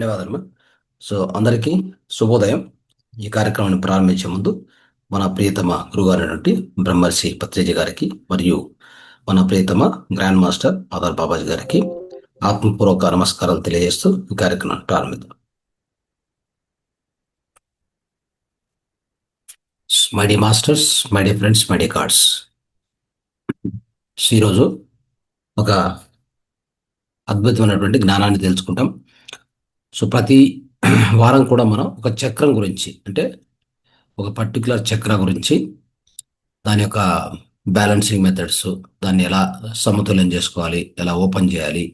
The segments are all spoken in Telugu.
ధన్యవాదాలు. సో అందరికీ శుభోదయం. ఈ కార్యక్రమాన్ని ప్రారంభించే ముందు మన ప్రియతమ గురుగారైనటువంటి బ్రహ్మర్షి పత్రిజీ గారికి మరియు మన ప్రియతమ గ్రాండ్ మాస్టర్ ఆధార్ బాబాజీ గారికి ఆత్మపూర్వక నమస్కారాలు తెలియజేస్తూ ఈ కార్యక్రమాన్ని ప్రారంభిద్దాం. My dear masters, my dear friends, my dear cards. ఈరోజు ఒక అద్భుతమైనటువంటి జ్ఞానాన్ని తెలుసుకుంటాం. సో ప్రతి వారం కూడా మనం ఒక చక్రం గురించి, అంటే ఒక పర్టికులర్ చక్ర గురించి, దాని యొక్క బ్యాలెన్సింగ్ మెథడ్స్, దాన్ని ఎలా సమతుల్యం చేసుకోవాలి, ఎలా ఓపెన్ చేయాలి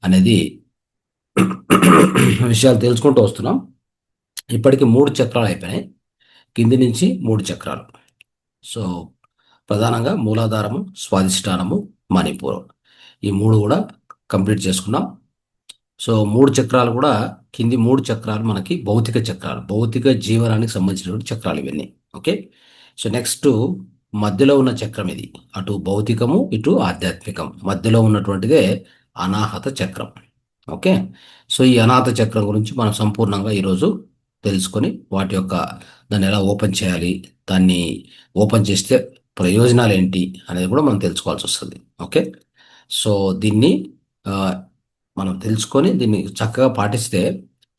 అనేది విషయాలు తెలుసుకుంటూ వస్తున్నాం. ఇప్పటికి 3 చక్రాలు అయిపోయినాయి, కింది నుంచి 3 చక్రాలు. సో ప్రధానంగా మూలాధారము, స్వాధిష్టానము, మణిపూరం, ఈ 3 కూడా కంప్లీట్ చేసుకున్నాం. సో 3 చక్రాలు కూడా, కింది 3 చక్రాలు మనకి భౌతిక చక్రాలు, భౌతిక జీవనానికి సంబంధించినటువంటి చక్రాలు ఇవన్నీ. ఓకే. సో నెక్స్ట్ మధ్యలో ఉన్న చక్రం ఇది, అటు భౌతికము ఇటు ఆధ్యాత్మికం, మధ్యలో ఉన్నటువంటిదే అనాహత చక్రం. ఓకే. సో ఈ అనాహత చక్రం గురించి మనం సంపూర్ణంగా ఈరోజు తెలుసుకొని వాటి యొక్క దాన్ని ఎలా ఓపెన్ చేయాలి, దాన్ని ఓపెన్ చేస్తే ప్రయోజనాలు ఏంటి అనేది కూడా మనం తెలుసుకోవాల్సి వస్తుంది. ఓకే. సో దీన్ని మనం తెలుసుకొని దీన్ని చక్కగా పాటిస్తే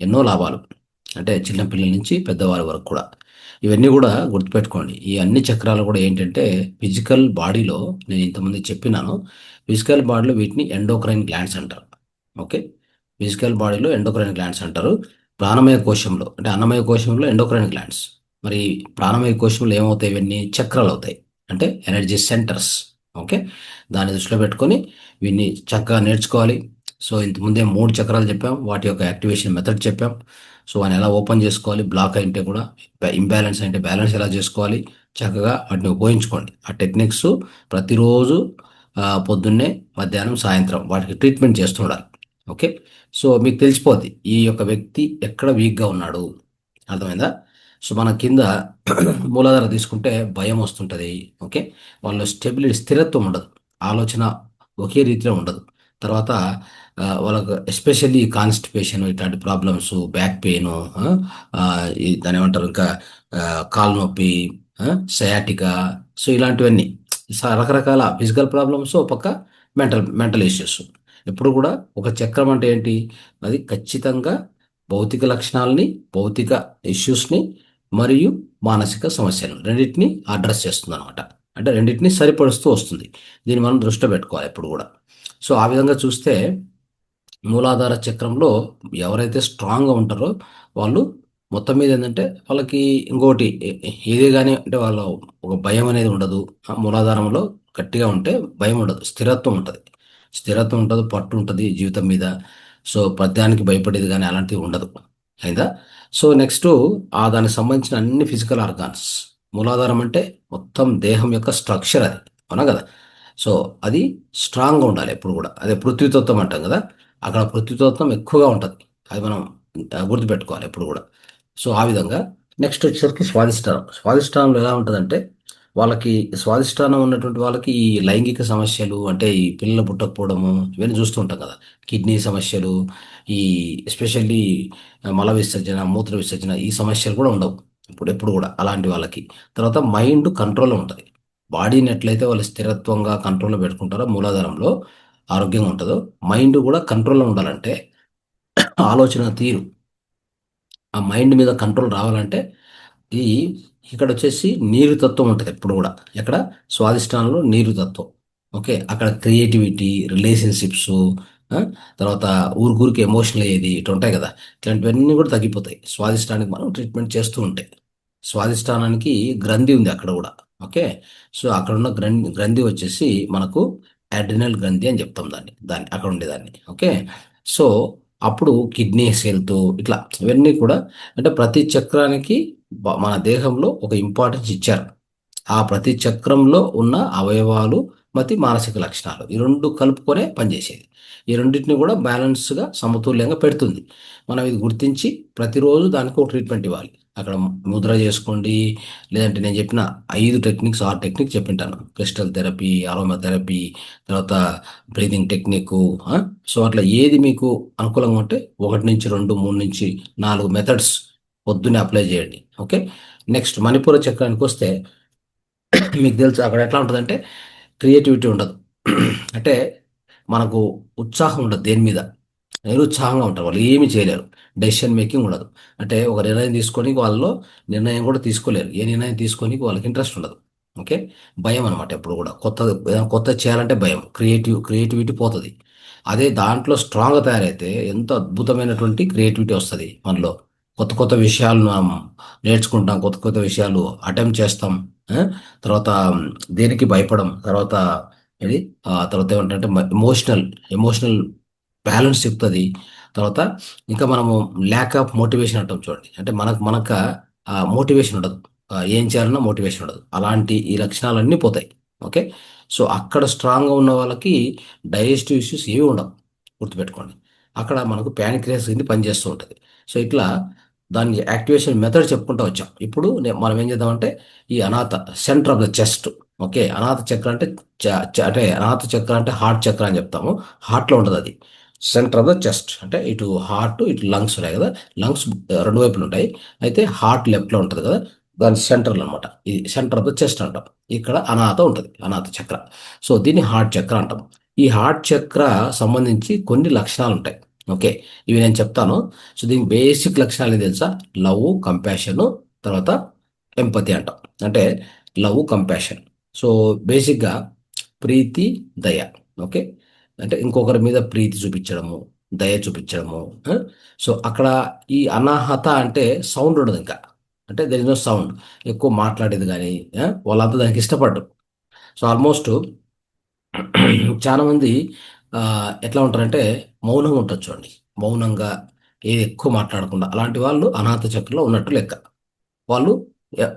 ఎన్నో లాభాలు, అంటే చిన్నపిల్లల నుంచి పెద్దవారి వరకు కూడా. ఇవన్నీ కూడా గుర్తుపెట్టుకోండి. ఈ అన్ని చక్రాలు కూడా ఏంటంటే ఫిజికల్ బాడీలో, నేను ఇంతకుముందు చెప్పినాను, ఫిజికల్ బాడీలో వీటిని ఎండోక్రైన్ గ్లాండ్స్ అంటారు. ఓకే. ఫిజికల్ బాడీలో ఎండోక్రైన్ గ్లాండ్స్ అంటారు. ప్రాణమయ కోశంలో, అంటే అన్నమయ కోశంలో ఎండోక్రైన్ గ్లాండ్స్, మరి ప్రాణమయ కోశంలో ఏమవుతాయి, ఇవన్నీ చక్రాలు అవుతాయి, అంటే ఎనర్జీ సెంటర్స్. ఓకే. దాన్ని దృష్టిలో పెట్టుకొని వీటిని చక్కగా నేర్చుకోవాలి. సో ఇంతకుముందే 3 చక్రాలు చెప్పాం, వాటి యొక్క యాక్టివేషన్ మెథడ్ చెప్పాం. సో వాటిని ఎలా ఓపెన్ చేసుకోవాలి, బ్లాక్ అయితే కూడా, ఇంబ్యాలెన్స్ అంటే బ్యాలెన్స్ ఎలా చేసుకోవాలి, చక్కగా వాటిని ఉపయోగించుకోండి. ఆ టెక్నిక్స్ ప్రతిరోజు పొద్దున్నే, మధ్యాహ్నం, సాయంత్రం వాటికి ట్రీట్మెంట్ చేస్తూ ఉండాలి. ఓకే. సో మీకు తెలిసిపోద్ది ఈ యొక్క వ్యక్తి ఎక్కడ వీక్గా ఉన్నాడు, అర్థమైందా? సో మన కింద మూలాధార తీసుకుంటే భయం వస్తుంటుంది. ఓకే. వాళ్ళు స్థిరత్వం ఉండదు, ఆలోచన ఒకే రీతిలో ఉండదు. తర్వాత వాళ్ళకు ఎస్పెషల్లీ కాన్స్టిపేషన్, ఇట్లాంటి ప్రాబ్లమ్స్, బ్యాక్ పెయిన్, దాని ఏమంటారు ఇంకా, కాలు నొప్పి, సయాటికా, సో ఇలాంటివన్నీ రకరకాల ఫిజికల్ ప్రాబ్లమ్స్, ఒక పక్క మెంటల్ ఇష్యూస్. ఎప్పుడు కూడా ఒక చక్రం అంటే ఏంటి, అది ఖచ్చితంగా భౌతిక లక్షణాలని, భౌతిక ఇష్యూస్ని మరియు మానసిక సమస్యలను రెండింటిని అడ్రస్ చేస్తుంది అనమాట. అంటే రెండింటిని సరిపడుస్తూ వస్తుంది. దీన్ని మనం దృష్టిలో పెట్టుకోవాలి ఎప్పుడు కూడా. సో ఆ విధంగా చూస్తే మూలాధార చక్రంలో ఎవరైతే స్ట్రాంగ్గా ఉంటారో వాళ్ళు మొత్తం మీద ఏంటంటే వాళ్ళకి ఇంకోటి ఏదే కానీ, అంటే వాళ్ళ ఒక భయం అనేది ఉండదు. మూలాధారంలో గట్టిగా ఉంటే భయం ఉండదు, స్థిరత్వం ఉంటుంది. స్థిరత్వం ఉంటుంది, పట్టు ఉంటుంది జీవితం మీద. సో పద్యానికి భయపడేది కానీ అలాంటివి ఉండదు, అయిందా? సో నెక్స్ట్ దానికి సంబంధించిన అన్ని ఫిజికల్ ఆర్గాన్స్, మూలాధారం అంటే మొత్తం దేహం యొక్క స్ట్రక్చర్ అది, అవునా కదా? సో అది స్ట్రాంగ్గా ఉండాలి ఎప్పుడు కూడా. అదే పృథ్వీతత్వం అంటాం కదా, అక్కడ పృథ్వీతత్వం ఎక్కువగా ఉంటుంది. అది మనం గుర్తుపెట్టుకోవాలి ఎప్పుడు కూడా. సో ఆ విధంగా నెక్స్ట్ వచ్చేసరికి స్వాదిష్టానం. స్వాదిష్టానంలో ఎలా ఉంటుందంటే, వాళ్ళకి స్వాదిష్టానం ఉన్నటువంటి వాళ్ళకి ఈ లైంగిక సమస్యలు, అంటే ఈ పిల్లలు పుట్టకపోవడము, ఇవన్నీ చూస్తూ ఉంటాం కదా. కిడ్నీ సమస్యలు, ఈ ఎస్పెషల్లీ మల విసర్జన, మూత్ర విసర్జన, ఈ సమస్యలు కూడా ఉండవు ఎప్పుడు కూడా అలాంటి వాళ్ళకి. తర్వాత మైండ్ కంట్రోల్లో ఉంటుంది. బాడీని ఎట్లయితే వాళ్ళు స్థిరత్వంగా కంట్రోల్లో పెట్టుకుంటారో, మూలాధారంలో ఆరోగ్యంగా ఉంటుందో, మైండ్ కూడా కంట్రోల్లో ఉండాలంటే, ఆలోచన తీరు, ఆ మైండ్ మీద కంట్రోల్ రావాలంటే, ఈ ఇక్కడ వచ్చేసి నీరు తత్వం ఉంటుంది ఎప్పుడు కూడా. ఎక్కడ? స్వాదిష్టానంలో నీరు తత్వం. ఓకే. అక్కడ క్రియేటివిటీ, రిలేషన్షిప్స్, తర్వాత ఊరికి ఎమోషనల్ అయ్యేది, ఇటు ఉంటాయి కదా. ఇట్లాంటివన్నీ కూడా తగ్గిపోతాయి స్వాదిష్టానికి మనం ట్రీట్మెంట్ చేస్తూ ఉంటే. స్వాదిష్టానానికి గ్రంథి ఉంది అక్కడ కూడా. ఓకే. సో అక్కడ ఉన్న గ్రంథి వచ్చేసి మనకు అడ్రినల్ గ్రంథి అని చెప్తాం దాన్ని అక్కడ ఉండేదాన్ని. ఓకే. సో అప్పుడు కిడ్నీస్ హెల్త్, ఇట్లా ఇవన్నీ కూడా, అంటే ప్రతి చక్రానికి మన దేహంలో ఒక ఇంపార్టెన్స్ ఇచ్చారు. ఆ ప్రతి చక్రంలో ఉన్న అవయవాలు మానసిక లక్షణాలు ఈ రెండు కలుపుకొనే పనిచేసేది. ఈ రెండింటిని కూడా బ్యాలెన్స్గా సమతుల్యంగా పెడుతుంది. మనం ఇది గుర్తించి ప్రతిరోజు దానికి ఒక ట్రీట్మెంట్ ఇవ్వాలి. అక్కడ ముద్ర చేసుకోండి, లేదంటే నేను చెప్పిన 5 టెక్నిక్స్ 6 టెక్నిక్స్ చెప్పింటాను. క్రిస్టల్ థెరపీ, అరోమా థెరపీ, తర్వాత బ్రీదింగ్ టెక్నిక్. సో అట్లా ఏది మీకు అనుకూలంగా ఉంటే 1 నుంచి 2, 3 నుంచి 4 మెథడ్స్ పొద్దున్నే అప్లై చేయండి. ఓకే. నెక్స్ట్ మణిపూర చక్రానికి వస్తే మీకు తెలుసు అక్కడ ఎట్లా ఉంటుందంటే క్రియేటివిటీ ఉండదు. అంటే మనకు ఉత్సాహం ఉండదు దేని మీద, నిరుత్సాహంగా ఉంటారు వాళ్ళు, ఏమీ చేయలేరు. డెసిషన్ మేకింగ్ ఉండదు. అంటే ఒక నిర్ణయం తీసుకొని వాళ్ళలో నిర్ణయం కూడా తీసుకోలేరు. ఏ నిర్ణయం తీసుకొని వాళ్ళకి ఇంట్రెస్ట్ ఉండదు. ఓకే. భయం అనమాట. ఎప్పుడు కూడా ఏదైనా కొత్త చేయాలంటే భయం, క్రియేటివిటీ పోతుంది. అదే దాంట్లో స్ట్రాంగ్గా తయారైతే ఎంత అద్భుతమైనటువంటి క్రియేటివిటీ వస్తుంది మనలో. కొత్త కొత్త విషయాలు మనం నేర్చుకుంటాం, కొత్త కొత్త విషయాలు అటెంప్ట్ చేస్తాం. ఆ? తర్వాత దేనికి భయపడం. తర్వాత ఇది తర్వాత ఏమంటే ఎమోషనల్ ఎమోషనల్ బ్యాలెన్స్ చెప్తుంది. తర్వాత ఇంకా మనము ల్యాక్ ఆఫ్ మోటివేషన్ అంటాం చూడండి. అంటే మనకు మోటివేషన్ ఉండదు. ఏం చేయాలన్నా మోటివేషన్ ఉండదు. అలాంటి ఈ లక్షణాలన్నీ పోతాయి. ఓకే. సో అక్కడ స్ట్రాంగ్గా ఉన్న వాళ్ళకి డైజెస్టివ్ ఇష్యూస్ ఏవి ఉండవు. గుర్తుపెట్టుకోండి. అక్కడ మనకు ప్యాన్క్రియాస్ కింద పనిచేస్తూ ఉంటుంది. సో ఇట్లా దాని యాక్టివేషన్ మెథడ్ చెప్పుకుంటూ వచ్చాం. ఇప్పుడు మనం ఏం చేద్దామంటే ఈ అనాథ centre of the chest. Okay. అనాథ చక్ర అంటే అంటే అనాథ చక్ర అంటే హార్ట్ చక్ర అని చెప్తాము. హార్ట్లో ఉంటుంది అది. సెంటర్ ఆఫ్ ద చెస్ట్ అంటే ఇటు హార్ట్ ఇటు లంగ్స్ ఉన్నాయి కదా. లంగ్స్ రెండు వైపులు ఉంటాయి. అయితే హార్ట్ లెఫ్ట్లో ఉంటుంది కదా, దాని సెంటర్లో అనమాట. ఇది సెంటర్ ఆఫ్ ద చెస్ట్ అంటాం. ఇక్కడ అనాథ ఉంటుంది, అనాథ చక్ర. సో దీన్ని హార్ట్ చక్ర అంటాం. ఈ హార్ట్ చక్ర సంబంధించి కొన్ని లక్షణాలు ఉంటాయి. ఓకే. ఇవి నేను చెప్తాను. సో దీనికి బేసిక్ లక్షణాలు ఏం తెలుసా? లవ్, కంపాషన్, తర్వాత ఎంపతి అంటాం. అంటే లవ్, కంపాషన్. సో బేసిక్గా ప్రీతి, దయ. ఓకే. అంటే ఇంకొకరి మీద ప్రీతి చూపించడము, దయ చూపించడము. ఆ? సో అక్కడ ఈ అనాహత అంటే సౌండ్ ఉండదు ఇంకా. అంటే దెర్ ఇస్ నో సౌండ్. ఎక్కువ మాట్లాడేది కానీ వాళ్ళంతా దానికి ఇష్టపడ్డారు. సో ఆల్మోస్ట్ చాలా మంది ఆ, ఎట్లా ఉంటారంటే మౌనంగా ఉంటుంది చూడండి. మౌనంగా ఏది ఎక్కువ మాట్లాడకుండా అలాంటి వాళ్ళు అనాథ చక్రంలో ఉన్నట్టు లెక్క. వాళ్ళు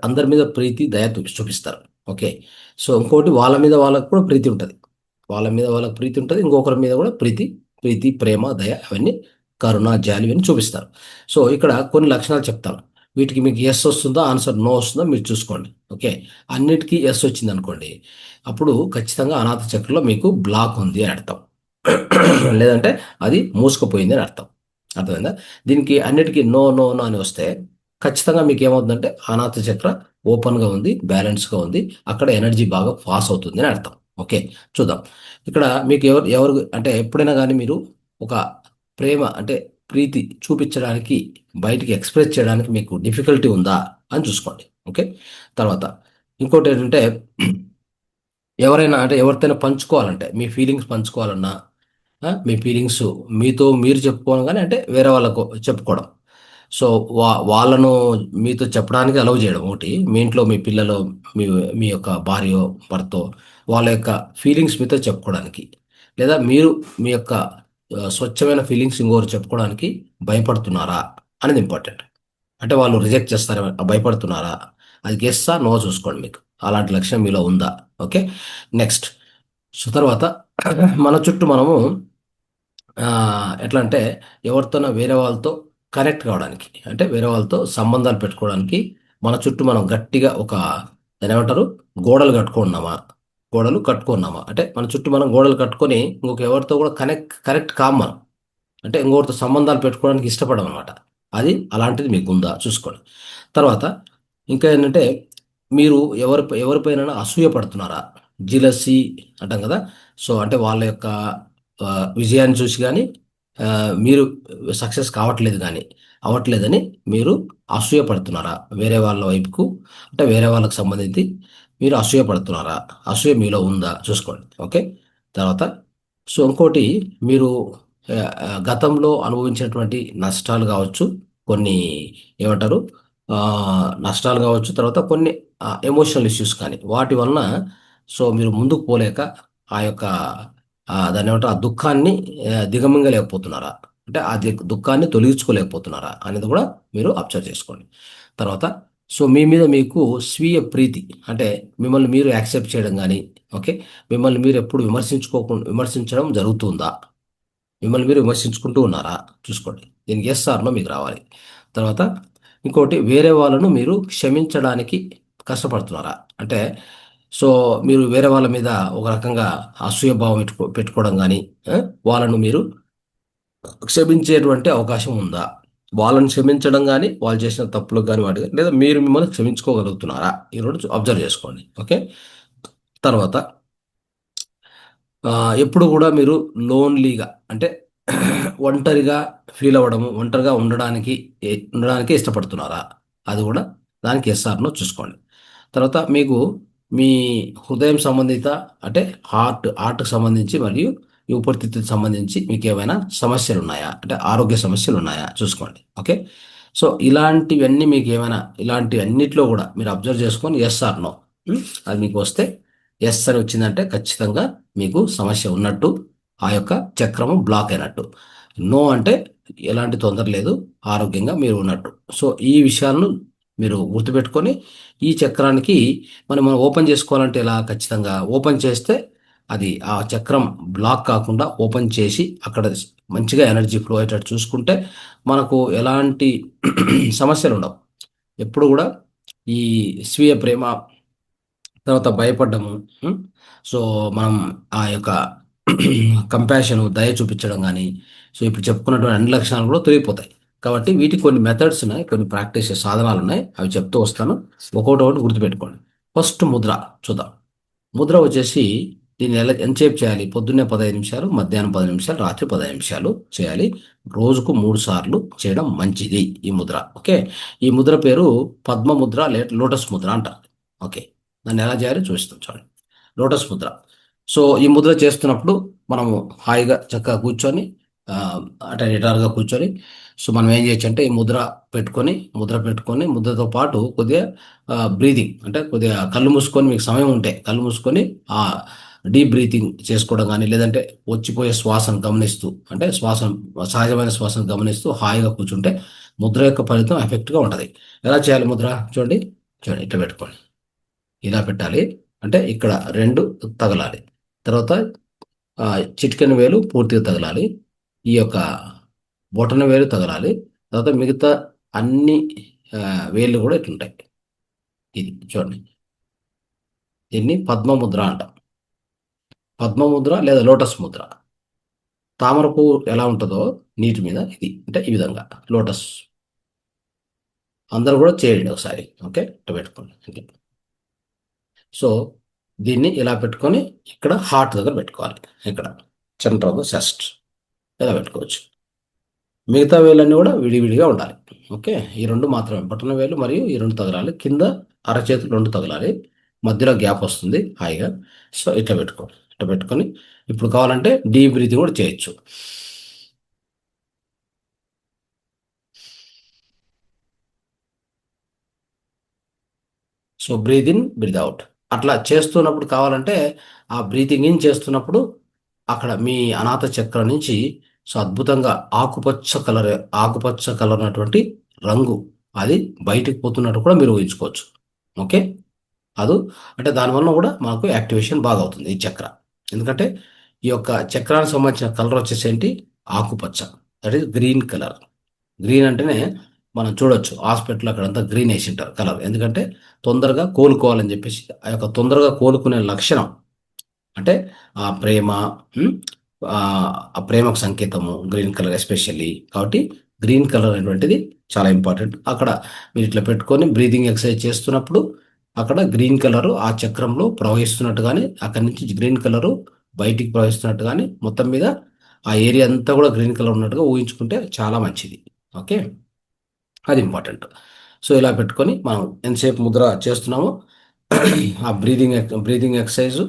అందరి మీద ప్రీతి దయ చూపిస్తారు. ఓకే. సో ఇంకోటి వాళ్ళ మీద వాళ్ళకు కూడా ప్రీతి ఉంటుంది. వాళ్ళ మీద వాళ్ళకి ప్రీతి ఉంటుంది. ఇంకొకరి మీద కూడా ప్రీతి ప్రీతి ప్రేమ దయ అవన్నీ, కరుణ జాలి ఇవన్నీ చూపిస్తారు. సో ఇక్కడ కొన్ని లక్షణాలు చెప్తాను. వీటికి మీకు ఎస్ వస్తుందా ఆన్సర్ నో వస్తుందా మీరు చూసుకోండి. ఓకే. అన్నిటికీ ఎస్ వచ్చింది అనుకోండి, అప్పుడు ఖచ్చితంగా అనాథ చక్రంలో మీకు బ్లాక్ ఉంది అని అర్థం. లేదంటే అది మూసుకుపోయింది అని అర్థం. అర్థమైందా? దీనికి అన్నిటికీ నో నో నో అని వస్తే ఖచ్చితంగా మీకు ఏమవుతుందంటే అనాథ చక్ర ఓపెన్గా ఉంది, బ్యాలెన్స్గా ఉంది, అక్కడ ఎనర్జీ బాగా పాస్ అవుతుంది అని అర్థం. ఓకే. చూద్దాం. ఇక్కడ మీకు ఎవరు ఎవరు అంటే ఎప్పుడైనా కానీ మీరు ఒక ప్రేమ అంటే ప్రీతి చూపించడానికి, బయటికి ఎక్స్ప్రెస్ చేయడానికి మీకు డిఫికల్టీ ఉందా అని చూసుకోండి. ఓకే. తర్వాత ఇంకోటి ఏంటంటే ఎవరైనా అంటే ఎవరితోనైనా పంచుకోవాలంటే మీ ఫీలింగ్స్ పంచుకోవాలన్నా, మీ ఫీలింగ్స్ మీతో మీరు చెప్పుకోవడం కానీ అంటే వేరే వాళ్ళకు చెప్పుకోవడం. సో వాళ్ళను మీతో చెప్పడానికి అలౌ చేయడం ఒకటి. మీ ఇంట్లో మీ పిల్లలు, మీ మీ యొక్క భార్య భర్త వాళ్ళ యొక్క ఫీలింగ్స్ మీతో చెప్పుకోవడానికి, లేదా మీరు మీ యొక్క స్వచ్ఛమైన ఫీలింగ్స్ ఇంకోరు చెప్పుకోవడానికి భయపడుతున్నారా అనేది ఇంపార్టెంట్. అంటే వాళ్ళు రిజెక్ట్ చేస్తారా భయపడుతున్నారా, అది గెస్సా నో చూసుకోండి. మీకు అలాంటి లక్షణం మీలో ఉందా? ఓకే. నెక్స్ట్. సో తర్వాత మన చుట్టూ మనము ఆ, ఎట్లా అంటే ఎవరితోనో వేరే వాళ్ళతో కనెక్ట్ కావడానికి, అంటే వేరే వాళ్ళతో సంబంధాలు పెట్టుకోవడానికి మన చుట్టూ మనం గట్టిగా ఒక దాన్ని ఏమంటారు గోడలు కట్టుకున్నామా, గోడలు కట్టుకున్నామా అంటే మన చుట్టూ మనం గోడలు కట్టుకొని ఇంకొక ఎవరితో కూడా కనెక్ట్ కాం మనం. అంటే ఇంకొకరితో సంబంధాలు పెట్టుకోవడానికి ఇష్టపడం అనమాట. అది అలాంటిది మీకు ఉందా చూసుకోండి. తర్వాత ఇంకా ఏంటంటే మీరు ఎవరిపైన అసూయ పడుతున్నారా? జిలసీ అంటాం కదా. సో అంటే వాళ్ళ యొక్క ఆ, విజయాన్ని చూసి కానీ మీరు సక్సెస్ కావట్లేదు కానీ అవ్వట్లేదని మీరు అసూయ పడుతున్నారా వేరే వాళ్ళ వైపుకు? అంటే వేరే వాళ్ళకి సంబంధించి మీరు అసూయ పడుతున్నారా? అసూయ మీలో ఉందా చూసుకోండి. ఓకే. తర్వాత సో ఇంకోటి మీరు గతంలో అనుభవించినటువంటి నష్టాలు కావచ్చు, కొన్ని ఏమంటారు ఆ, నష్టాలు కావచ్చు, తర్వాత కొన్ని ఎమోషనల్ ఇష్యూస్ కానీ వాటి వలన సో మీరు ముందుకు పోలేక ఆ యొక్క దాన్ని ఏమంటారు ఆ దుఃఖాన్ని దిగమింగలేకపోతున్నారా? అంటే ఆ దుఃఖాన్ని తొలగించుకోలేకపోతున్నారా అనేది కూడా మీరు అబ్జర్వ్ చేసుకోండి. తర్వాత సో మీ మీద మీకు స్వీయ ప్రీతి, అంటే మిమ్మల్ని మీరు యాక్సెప్ట్ చేయడం కానీ, ఓకే, మిమ్మల్ని మీరు ఎప్పుడు విమర్శించడం జరుగుతుందా, మిమ్మల్ని మీరు విమర్శించుకుంటూ ఉన్నారా చూసుకోండి. దీనికి ఎస్ ఆర్ నో మీకు రావాలి. తర్వాత ఇంకోటి, వేరే వాళ్ళను మీరు క్షమించడానికి కష్టపడుతున్నారా, అంటే సో మీరు వేరే వాళ్ళ మీద ఒక రకంగా అసూయభావం పెట్టుకోవడం కానీ, వాళ్ళను మీరు క్షమించేటువంటి అవకాశం ఉందా, వాళ్ళని క్షమించడం కానీ, వాళ్ళు చేసిన తప్పులకు కానీ వాటి కానీ, లేదా మీరు మిమ్మల్ని క్షమించుకోగలుగుతున్నారా, ఈ రెండు అబ్జర్వ్ చేసుకోండి. ఓకే. తర్వాత ఎప్పుడు కూడా మీరు లోన్లీగా, అంటే ఒంటరిగా ఫీల్ అవ్వడము, ఒంటరిగా ఉండడానికి ఇష్టపడుతున్నారా, అది కూడా దానికి ఎస్ఆర్నో చూసుకోండి. తర్వాత మీకు మీ హృదయం సంబంధిత, అంటే హార్ట్కి సంబంధించి మరియు ఈ ఊపిరితిత్తులకు సంబంధించి మీకు ఏమైనా సమస్యలు ఉన్నాయా, అంటే ఆరోగ్య సమస్యలు ఉన్నాయా చూసుకోండి. ఓకే. సో ఇలాంటివన్నీ మీకు ఏమైనా, ఇలాంటి అన్నిట్లో కూడా మీరు అబ్జర్వ్ చేసుకొని ఎస్ఆర్నో అది మీకు వస్తే, ఎస్ అని వచ్చిందంటే ఖచ్చితంగా మీకు సమస్య ఉన్నట్టు, ఆ యొక్క చక్రము బ్లాక్ అయినట్టు. నో అంటే ఎలాంటి తొందర లేదు, ఆరోగ్యంగా మీరు ఉన్నట్టు. సో ఈ విషయాలను మీరు గుర్తుపెట్టుకొని, ఈ చక్రానికి మనం ఓపెన్ చేసుకోవాలంటే ఎలా, ఖచ్చితంగా ఓపెన్ చేస్తే అది ఆ చక్రం బ్లాక్ కాకుండా ఓపెన్ చేసి అక్కడ మంచిగా ఎనర్జీ ఫ్లో అయ్యేటట్టు చూసుకుంటే మనకు ఎలాంటి సమస్యలు ఉండవు. ఎప్పుడు కూడా ఈ స్వీయ ప్రేమ, తర్వాత భయపడ్డము, ఉం? సో మనం ఆ యొక్క కంపాషన్, దయ చూపించడం కానీ, సో ఇప్పుడు చెప్పుకున్నటువంటి అన్ని లక్షణాలు కూడా తొలగిపోతాయి. కాబట్టి వీటికి కొన్ని మెథడ్స్ ఉన్నాయి, కొన్ని ప్రాక్టీస్ సాధనాలు ఉన్నాయి, అవి చెప్తూ వస్తాను. ఒకటి గుర్తుపెట్టుకోండి. ఫస్ట్ ముద్ర చూద్దాం. ముద్ర వచ్చేసి దీన్ని ఎంతసేపు చేయాలి, పొద్దున్నే 15 నిమిషాలు, మధ్యాహ్నం 10 నిమిషాలు, రాత్రి 15 నిమిషాలు చేయాలి. రోజుకు 3 సార్లు చేయడం మంచిది ఈ ముద్ర. ఓకే. ఈ ముద్ర పేరు పద్మ ముద్ర, లోటస్ ముద్ర అంటారు. ఓకే. దాన్ని ఎలా చేయాలో చూపిస్తాం చూడండి. లోటస్ ముద్ర. సో ఈ ముద్ర చేస్తున్నప్పుడు మనము హాయిగా చక్కగా కూర్చొని, ఆ, అంటే నిటారుగా కూర్చొని, సో మనం ఏం చేయొచ్చు అంటే ఈ ముద్ర పెట్టుకొని ముద్రతో పాటు కొద్దిగా బ్రీదింగ్, అంటే కొద్దిగా కళ్ళు మూసుకొని, మీకు సమయం ఉంటే కళ్ళు మూసుకొని ఆ డీప్ బ్రీతింగ్ చేసుకోవడం కానీ, లేదంటే వచ్చిపోయే శ్వాసను గమనిస్తూ, అంటే సహజమైన శ్వాసను గమనిస్తూ హాయిగా కూర్చుంటే ముద్ర యొక్క ఫలితం ఎఫెక్ట్గా ఉంటుంది. ఎలా చేయాలి ముద్ర చూడండి. చూడండి, ఇట్లా పెట్టుకోండి, ఇలా పెట్టాలి. అంటే ఇక్కడ రెండు తగలాలి. తర్వాత ఆ, చిటికెన వేలు పూర్తిగా తగలాలి. ఈ యొక్క బొటన వేలు తగలాలి. తర్వాత మిగతా అన్ని ఆ, వేళ్ళు కూడా ఇట్లుంటాయి. ఇది చూడండి, దీన్ని పద్మముద్ర అంటాం. పద్మముద్ర లేదా లోటస్ ముద్ర. తామర పువ్వు ఎలా ఉంటుందో నీటి మీద, ఇది అంటే ఈ విధంగా లోటస్. అందరూ కూడా చేయండి ఒకసారి. ఓకే, ఇట్లా పెట్టుకోండి. ఓకే. సో దీన్ని ఇలా పెట్టుకొని ఇక్కడ హార్ట్ దగ్గర పెట్టుకోవాలి, ఇక్కడ సెంటర్ ఆఫ్ ద చెస్ట్ ఇలా పెట్టుకోవచ్చు. మిగతా వేలన్నీ కూడా విడివిడిగా ఉండాలి. ఓకే. ఈ రెండు మాత్రమే, బటన్ వేలు మరియు ఈ రెండు తగలాలి. కింద అరచేతులు రెండు తగలాలి, మధ్యలో గ్యాప్ వస్తుంది హాయిగా. సో ఇట్లా పెట్టుకోండి. ఇట్లా పెట్టుకొని ఇప్పుడు కావాలంటే డీప్ బ్రీతింగ్ కూడా చేయొచ్చు. So breathe in, breathe out అట్లా చేస్తున్నప్పుడు కావాలంటే, ఆ బ్రీతింగ్ ఇన్ చేస్తున్నప్పుడు అక్కడ మీ అనాథ చక్రం నుంచి సో అద్భుతంగా ఆకుపచ్చ కలర్ ఉన్నటువంటి రంగు అది బయటికి పోతున్నట్టు కూడా మీరు ఊహించుకోవచ్చు. ఓకే. అది అంటే దానివల్ల కూడా మనకు యాక్టివేషన్ బాగా అవుతుంది ఈ చక్ర. ఎందుకంటే ఈ యొక్క చక్రానికి సంబంధించిన కలర్ వచ్చేసి ఏంటి, ఆకుపచ్చ, that is green colour. Green అంటేనే మనం చూడొచ్చు హాస్పిటల్ అక్కడంతా గ్రీన్ వేసి ఉంటారు కలర్, ఎందుకంటే తొందరగా కోలుకోవాలని చెప్పేసి, ఆ యొక్క తొందరగా కోలుకునే లక్షణం, అంటే ఆ ప్రేమ, ఉమ్, ఆ ఆ ప్రేమకు సంకేతము గ్రీన్ కలర్ ఎస్పెషల్లీ. కాబట్టి గ్రీన్ కలర్ అనేటువంటిది చాలా ఇంపార్టెంట్. అక్కడ మీరు ఇట్లా పెట్టుకొని బ్రీతింగ్ ఎక్సర్సైజ్ చేస్తున్నప్పుడు అక్కడ గ్రీన్ కలరు ఆ చక్రంలో ప్రవహిస్తున్నట్టు కానీ, అక్కడి నుంచి గ్రీన్ కలరు బయటికి ప్రవహిస్తున్నట్టు కానీ, మొత్తం మీద ఆ ఏరియా అంతా కూడా గ్రీన్ కలర్ ఉన్నట్టుగా ఊహించుకుంటే చాలా మంచిది. ఓకే. అది ఇంపార్టెంట్. సో ఇలా పెట్టుకొని మనం ఎంతసేపు ముద్ర చేస్తున్నామో ఆ బ్రీదింగ్ ఎక్సర్సైజ్,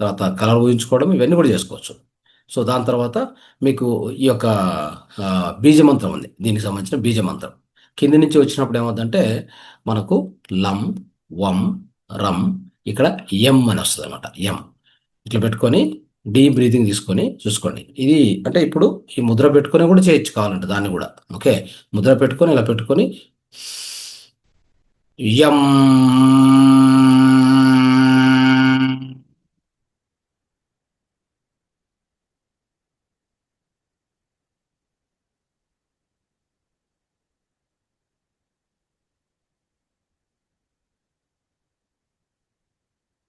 తర్వాత కలర్ ఊహించుకోవడం, ఇవన్నీ కూడా చేసుకోవచ్చు. సో దాని తర్వాత మీకు ఈ యొక్క ఆ, బీజమంత్రం ఉంది, దీనికి సంబంధించిన బీజమంత్రం. కింది నుంచి వచ్చినప్పుడు ఏమవుతుందంటే మనకు లం, వం, రం, ఇక్కడ ఎం అని వస్తుంది అనమాట. ఎం ఇట్లా పెట్టుకొని డీప్ బ్రీతింగ్ తీసుకొని చూసుకోండి. ఇది అంటే ఇప్పుడు ఈ ముద్ర పెట్టుకొని కూడా చేయొచ్చు కావాలంటే దాన్ని కూడా. ఓకే. ముద్ర పెట్టుకొని ఇలా పెట్టుకొని యం.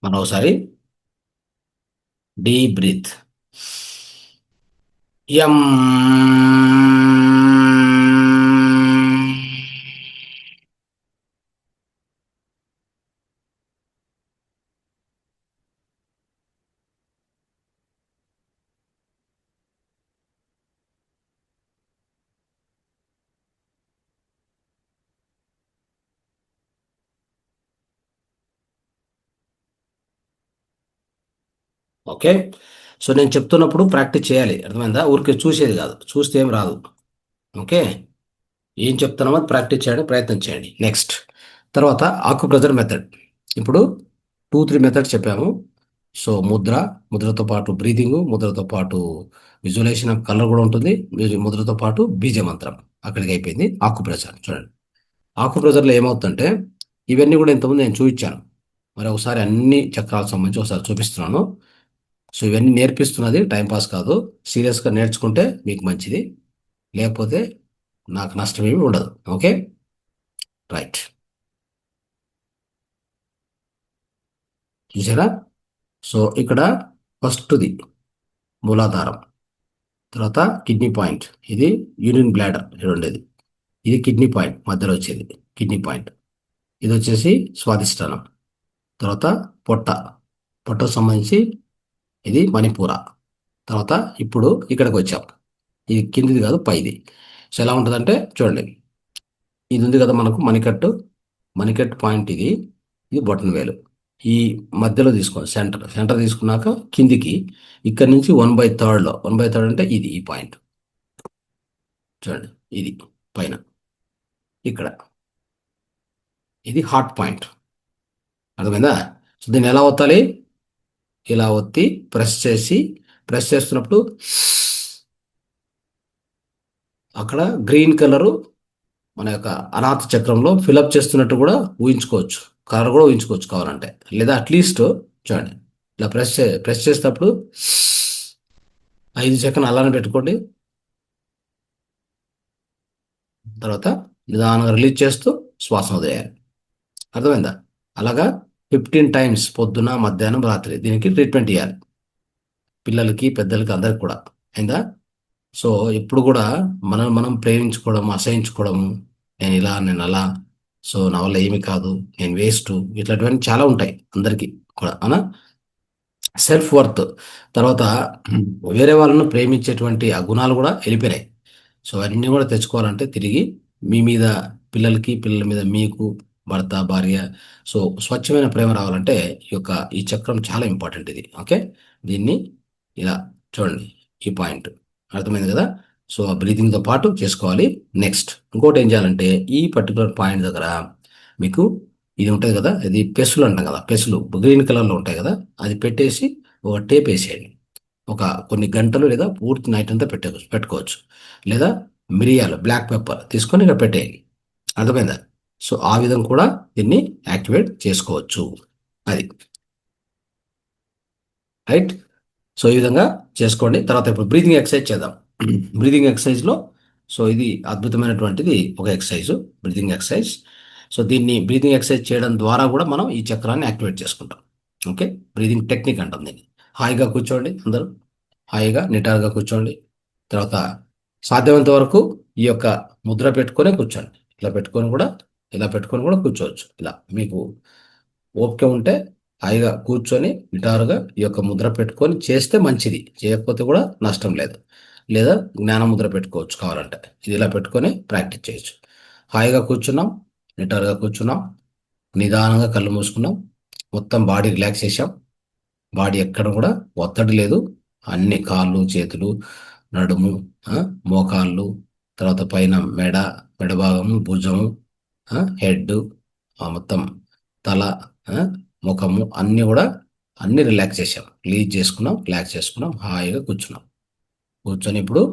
మరోసారి డీప్ బ్రీత్. యం. ఓకే. సో నేను చెప్తున్నప్పుడు ప్రాక్టీస్ చేయాలి, అర్థమైందా? ఊరికే చూసేది కాదు, చూస్తే ఏం రాదు. ఓకే. ఏం చెప్తున్నామో అది ప్రాక్టీస్ చేయడానికి ప్రయత్నం చేయండి. నెక్స్ట్, తర్వాత ఆకుప్రెజర్ మెథడ్. ఇప్పుడు 2-3 మెథడ్స్ చెప్పాము. సో ముద్రతో పాటు బ్రీదింగ్, ముద్రతో పాటు విజువలైజేషన్ ఆఫ్ కలర్ కూడా ఉంటుంది, ముద్రతో పాటు బీజ మంత్రం. అక్కడికి అయిపోయింది ఆకుప్రెజర్. చూడండి, ఆకుప్రెజర్లో ఏమవుతుందంటే ఇవన్నీ కూడా ఇంతకుముందు నేను చూపించాను. మరి ఒకసారి అన్ని చక్రాలకు సంబంధించి ఒకసారి చూపిస్తున్నాను. సో ఇవన్నీ నేర్పిస్తున్నది టైంపాస్ కాదు, సీరియస్గా నేర్చుకుంటే మీకు మంచిది, లేకపోతే నాకు నష్టం ఏమి ఉండదు. ఓకే. రైట్. చూసారా? సో ఇక్కడ ఫస్ట్ది మూలాధారం, తర్వాత కిడ్నీ పాయింట్, ఇది యూరిన్ బ్లాడర్ రెండేది, ఇది కిడ్నీ పాయింట్ మధ్యలో వచ్చేది కిడ్నీ పాయింట్, ఇది వచ్చేసి స్వాదిష్టానం, తర్వాత పొట్ట, పొట్టకు సంబంధించి ఇది మణిపూర, తర్వాత ఇప్పుడు ఇక్కడికి వచ్చాం, ఇది కిందిది కాదు పైది. సో ఎలా ఉంటుందంటే చూడండి, ఇది ఉంది కదా మనకు మణికట్టు, మణికట్టు పాయింట్ ఇది, ఇది బొటన వేలు, ఈ మధ్యలో తీసుకోండి, సెంటర్ తీసుకున్నాక కిందికి ఇక్కడ నుంచి 1/3లో, 1/3 అంటే ఇది ఈ పాయింట్ చూడండి, ఇది పైన ఇక్కడ, ఇది హార్ట్ పాయింట్. అర్థమైందా? సో దీన్ని ఎలా ఒత్తాలి? ఇలా ఒత్తి ప్రెస్ చేసి, ప్రెస్ చేస్తున్నప్పుడు అక్కడ గ్రీన్ కలరు మన యొక్క అనాథ చక్రంలో ఫిలప్ చేస్తున్నట్టు కూడా ఊహించుకోవచ్చు, కలర్ కూడా ఊహించుకోవచ్చు కావాలంటే, లేదా అట్లీస్ట్ చూడండి ఇలా ప్రెస్ చేసేటప్పుడు 5 సెకండ్ అలానే పెట్టుకోండి, తర్వాత నిదానంగా రిలీజ్ చేస్తూ శ్వాస వదిలేయాలి. అర్థమైందా? అలాగా 15 టైమ్స్, పొద్దున మధ్యాహ్నం రాత్రి దీనికి ట్రీట్మెంట్ ఇవ్వాలి, పిల్లలకి పెద్దలకి అందరికి కూడా. అయిందా? సో ఎప్పుడు కూడా మనం మనం ప్రేమించుకోవడం, అసహించుకోవడం, నేను ఇలా నేను అలా, సో నా వల్ల ఏమి కాదు, నేను వేస్ట్, ఇట్లాంటివన్నీ చాలా ఉంటాయి అందరికీ కూడా, అవునా? సెల్ఫ్ వర్త్, తర్వాత వేరే వాళ్ళను ప్రేమించేటువంటి ఆ గుణాలు కూడా వెళ్ళిపోయినాయి. సో అవన్నీ కూడా తెచ్చుకోవాలంటే తిరిగి మీ మీద, పిల్లలకి, పిల్లల మీద మీకు, భర్త భార్య, సో స్వచ్ఛమైన ప్రేమ రావాలంటే ఈ చక్రం చాలా ఇంపార్టెంట్ ఇది. ఓకే. దీన్ని ఇలా చూడండి, ఈ పాయింట్ అర్థమైంది కదా? సో ఆ బ్రీతింగ్తో పాటు చేసుకోవాలి. నెక్స్ట్ ఇంకోటి ఏం చేయాలంటే ఈ పర్టికులర్ పాయింట్ దగ్గర మీకు ఇది ఉంటుంది కదా, ఇది పెసులు అంటాం కదా, పెసులు గ్రీన్ కలర్లో ఉంటాయి కదా, అది పెట్టేసి ఒక టేప్ వేసేయండి. ఒక కొన్ని గంటలు లేదా పూర్తి నైట్ అంతా పెట్టుకోవచ్చు, లేదా మిరియాలు, బ్లాక్ పెప్పర్ తీసుకొని ఇక్కడ పెట్టేయండి. అర్థమైందా? సో ఆ విధంగా కూడా దీన్ని యాక్టివేట్ చేసుకోవచ్చు. అది రైట్. సో ఈ విధంగా చేసుకోండి. తర్వాత ఇప్పుడు బ్రీతింగ్ ఎక్సర్సైజ్ చేద్దాం. బ్రీతింగ్ ఎక్సర్సైజ్లో సో ఇది అద్భుతమైనటువంటిది ఒక ఎక్సర్సైజ్, బ్రీతింగ్ ఎక్సర్సైజ్. సో దీన్ని బ్రీతింగ్ ఎక్సర్సైజ్ చేయడం ద్వారా కూడా మనం ఈ చక్రాన్ని యాక్టివేట్ చేసుకుంటాం. ఓకే. బ్రీతింగ్ టెక్నిక్ అంటాం దీన్ని. హాయిగా కూర్చోండి, అందరూ హాయిగా నిటారుగా కూర్చోండి. తర్వాత సాధ్యమైనంత వరకు ఈ యొక్క ముద్ర పెట్టుకొని కూర్చోండి. ఇలా పెట్టుకొని కూడా, ఇలా పెట్టుకొని కూడా కూర్చోవచ్చు. ఇలా మీకు ఓపిక ఉంటే హాయిగా కూర్చొని నిటారుగా ఈ యొక్క ముద్ర పెట్టుకొని చేస్తే మంచిది, చేయకపోతే కూడా నష్టం లేదు. లేదా జ్ఞాన ముద్ర పెట్టుకోవచ్చు కావాలంటే, ఇది ఇలా పెట్టుకొని ప్రాక్టీస్ చేయొచ్చు. హాయిగా కూర్చున్నాం, నిటారుగా కూర్చున్నాం, నిదానంగా కళ్ళు మూసుకున్నాం, మొత్తం బాడీ రిలాక్స్ చేసాం, బాడీ ఎక్కడ కూడా ఒత్తిడి లేదు, అన్ని కాళ్ళు చేతులు నడుము, మోకాళ్ళు, తర్వాత పైన మెడ భాగము, భుజము, హెడ్, మొత్తం తల, ఆ, ముఖము అన్నీ కూడా అన్ని రిలాక్స్ చేసాం, రిలాక్స్ చేసుకున్నాం, హాయిగా కూర్చున్నాం. కూర్చొని ఇప్పుడు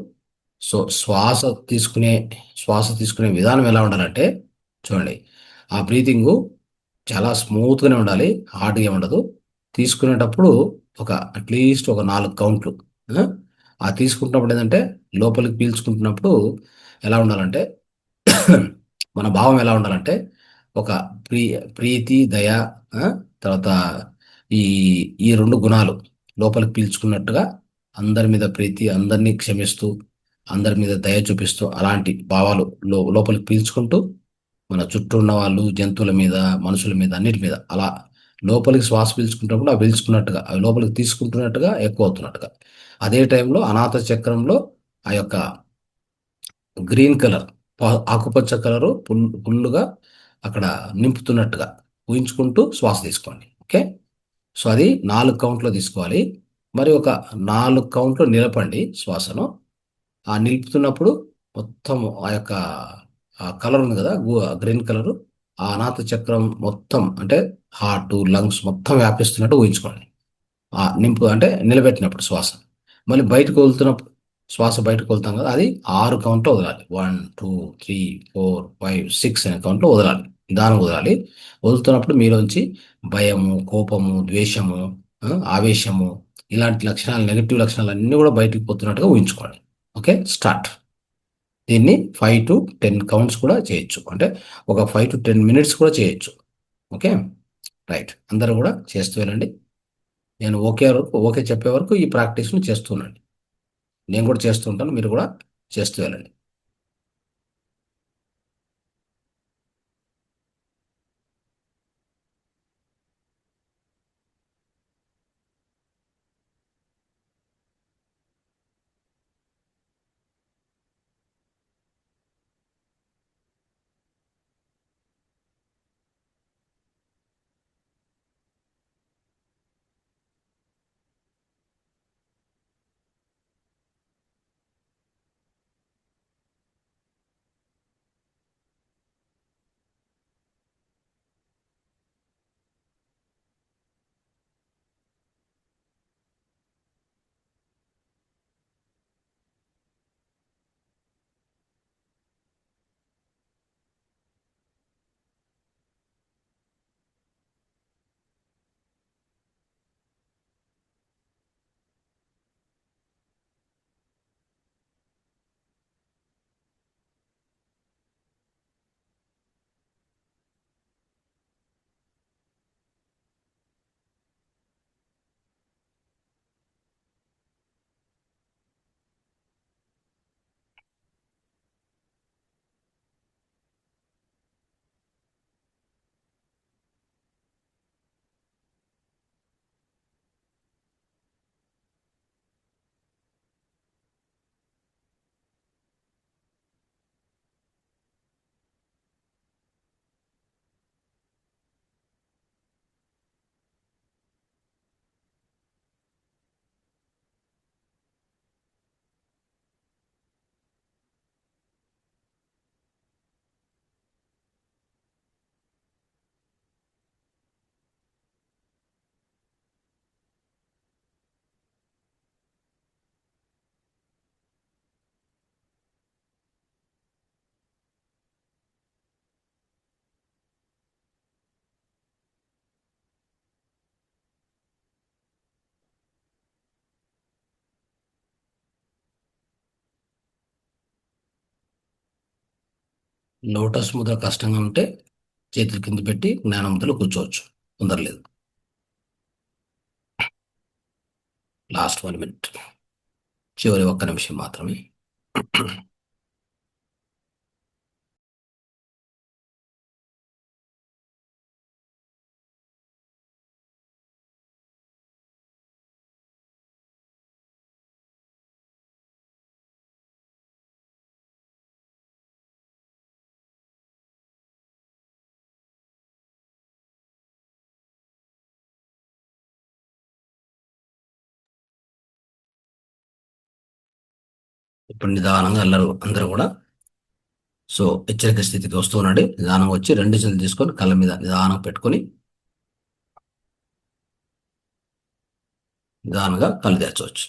సో శ్వాస తీసుకునే విధానం ఎలా ఉండాలంటే చూడండి, ఆ బ్రీతింగ్ చాలా స్మూత్గానే ఉండాలి, హార్డ్గా ఉండదు. తీసుకునేటప్పుడు ఒక అట్లీస్ట్ ఒక 4 కౌంట్లు. ఆ? ఆ తీసుకుంటున్నప్పుడు ఏంటంటే లోపలికి పీల్చుకుంటున్నప్పుడు ఎలా ఉండాలంటే మన భావం ఎలా ఉండాలంటే ఒక ప్రీ ప్రీతి, దయ, ఆ? తర్వాత ఈ ఈ 2 గుణాలు లోపలికి పీల్చుకున్నట్టుగా, అందరి మీద ప్రీతి, అందరినీ క్షమిస్తూ, అందరి మీద దయ చూపిస్తూ, అలాంటి భావాలు లోపలికి పీల్చుకుంటూ మన చుట్టూ ఉన్న వాళ్ళు, జంతువుల మీద, మనుషుల మీద, అన్నిటి మీద అలా లోపలికి శ్వాస పీల్చుకుంటున్నప్పుడు అవి పీల్చుకున్నట్టుగా, అవి లోపలికి తీసుకుంటున్నట్టుగా, ఎక్కువ అవుతున్నట్టుగా. అదే టైంలో అనాథ చక్రంలో ఆ యొక్క గ్రీన్ కలర్, ఆకుపచ్చ కలరు ఫుల్లుగా అక్కడ నింపుతున్నట్టుగా ఊహించుకుంటూ శ్వాస తీసుకోండి. ఓకే. సో అది 4 కౌంట్లో తీసుకోవాలి. మరి ఒక 4 కౌంట్లు నిలపండి శ్వాసను. ఆ నిలుపుతున్నప్పుడు మొత్తం ఆ యొక్క ఆ కలర్ ఉంది కదా, గ్రీన్ కలరు, ఆ అనాథ చక్రం మొత్తం అంటే హార్ట్, లంగ్స్ మొత్తం వ్యాపిస్తున్నట్టు ఊహించుకోండి. నింపు అంటే నిలబెట్టినప్పుడు శ్వాస. మళ్ళీ బయటకు వదులుతున్నప్పుడు శ్వాస బయటకు వదులుతాం కదా, అది 6 కౌంట్లో వదలాలి. 1, 2, 3, 4, 5, 6 అనే కౌంట్లో వదలాలి. నిదానంగా వదలాలి. వదులుతున్నప్పుడు మీలోంచి భయము, కోపము, ద్వేషము, ఆవేశము, ఇలాంటి లక్షణాలు, నెగిటివ్ లక్షణాలు అన్నీ కూడా బయటకు పోతున్నట్టుగా ఊహించుకోండి. Okay, start. దీన్ని 5 to 10 కౌంట్స్ కూడా చేయొచ్చు. అంటే ఒక 5 to 10 minutes కూడా చేయొచ్చు. Okay, right. అందరూ కూడా చేస్తూ వెళ్ళండి. నేను ఓకే వరకు, ఓకే చెప్పే వరకు ఈ ప్రాక్టీస్ను చేస్తున్నాను. నేను కూడా చేస్తూ ఉంటాను, మీరు కూడా చేస్తూ వెళ్ళండి. లోటస్ ముద్ర కష్టంగా ఉంటే చేతులు కింద పెట్టి జ్ఞానముద్రలో కూర్చోవచ్చు, తొందరలేదు. లాస్ట్ 1 minute, చివరి ఒక్క నిమిషం మాత్రమే. ఇప్పుడు నిదానంగా అందరూ కూడా సో హెచ్చరిక స్థితికి వస్తూ ఉండండి. నిదానంగా వచ్చి 2 చేతులు తీసుకొని కళ్ళ మీద నిదానంగా పెట్టుకొని నిదానంగా కళ్ళు తెరచవచ్చు.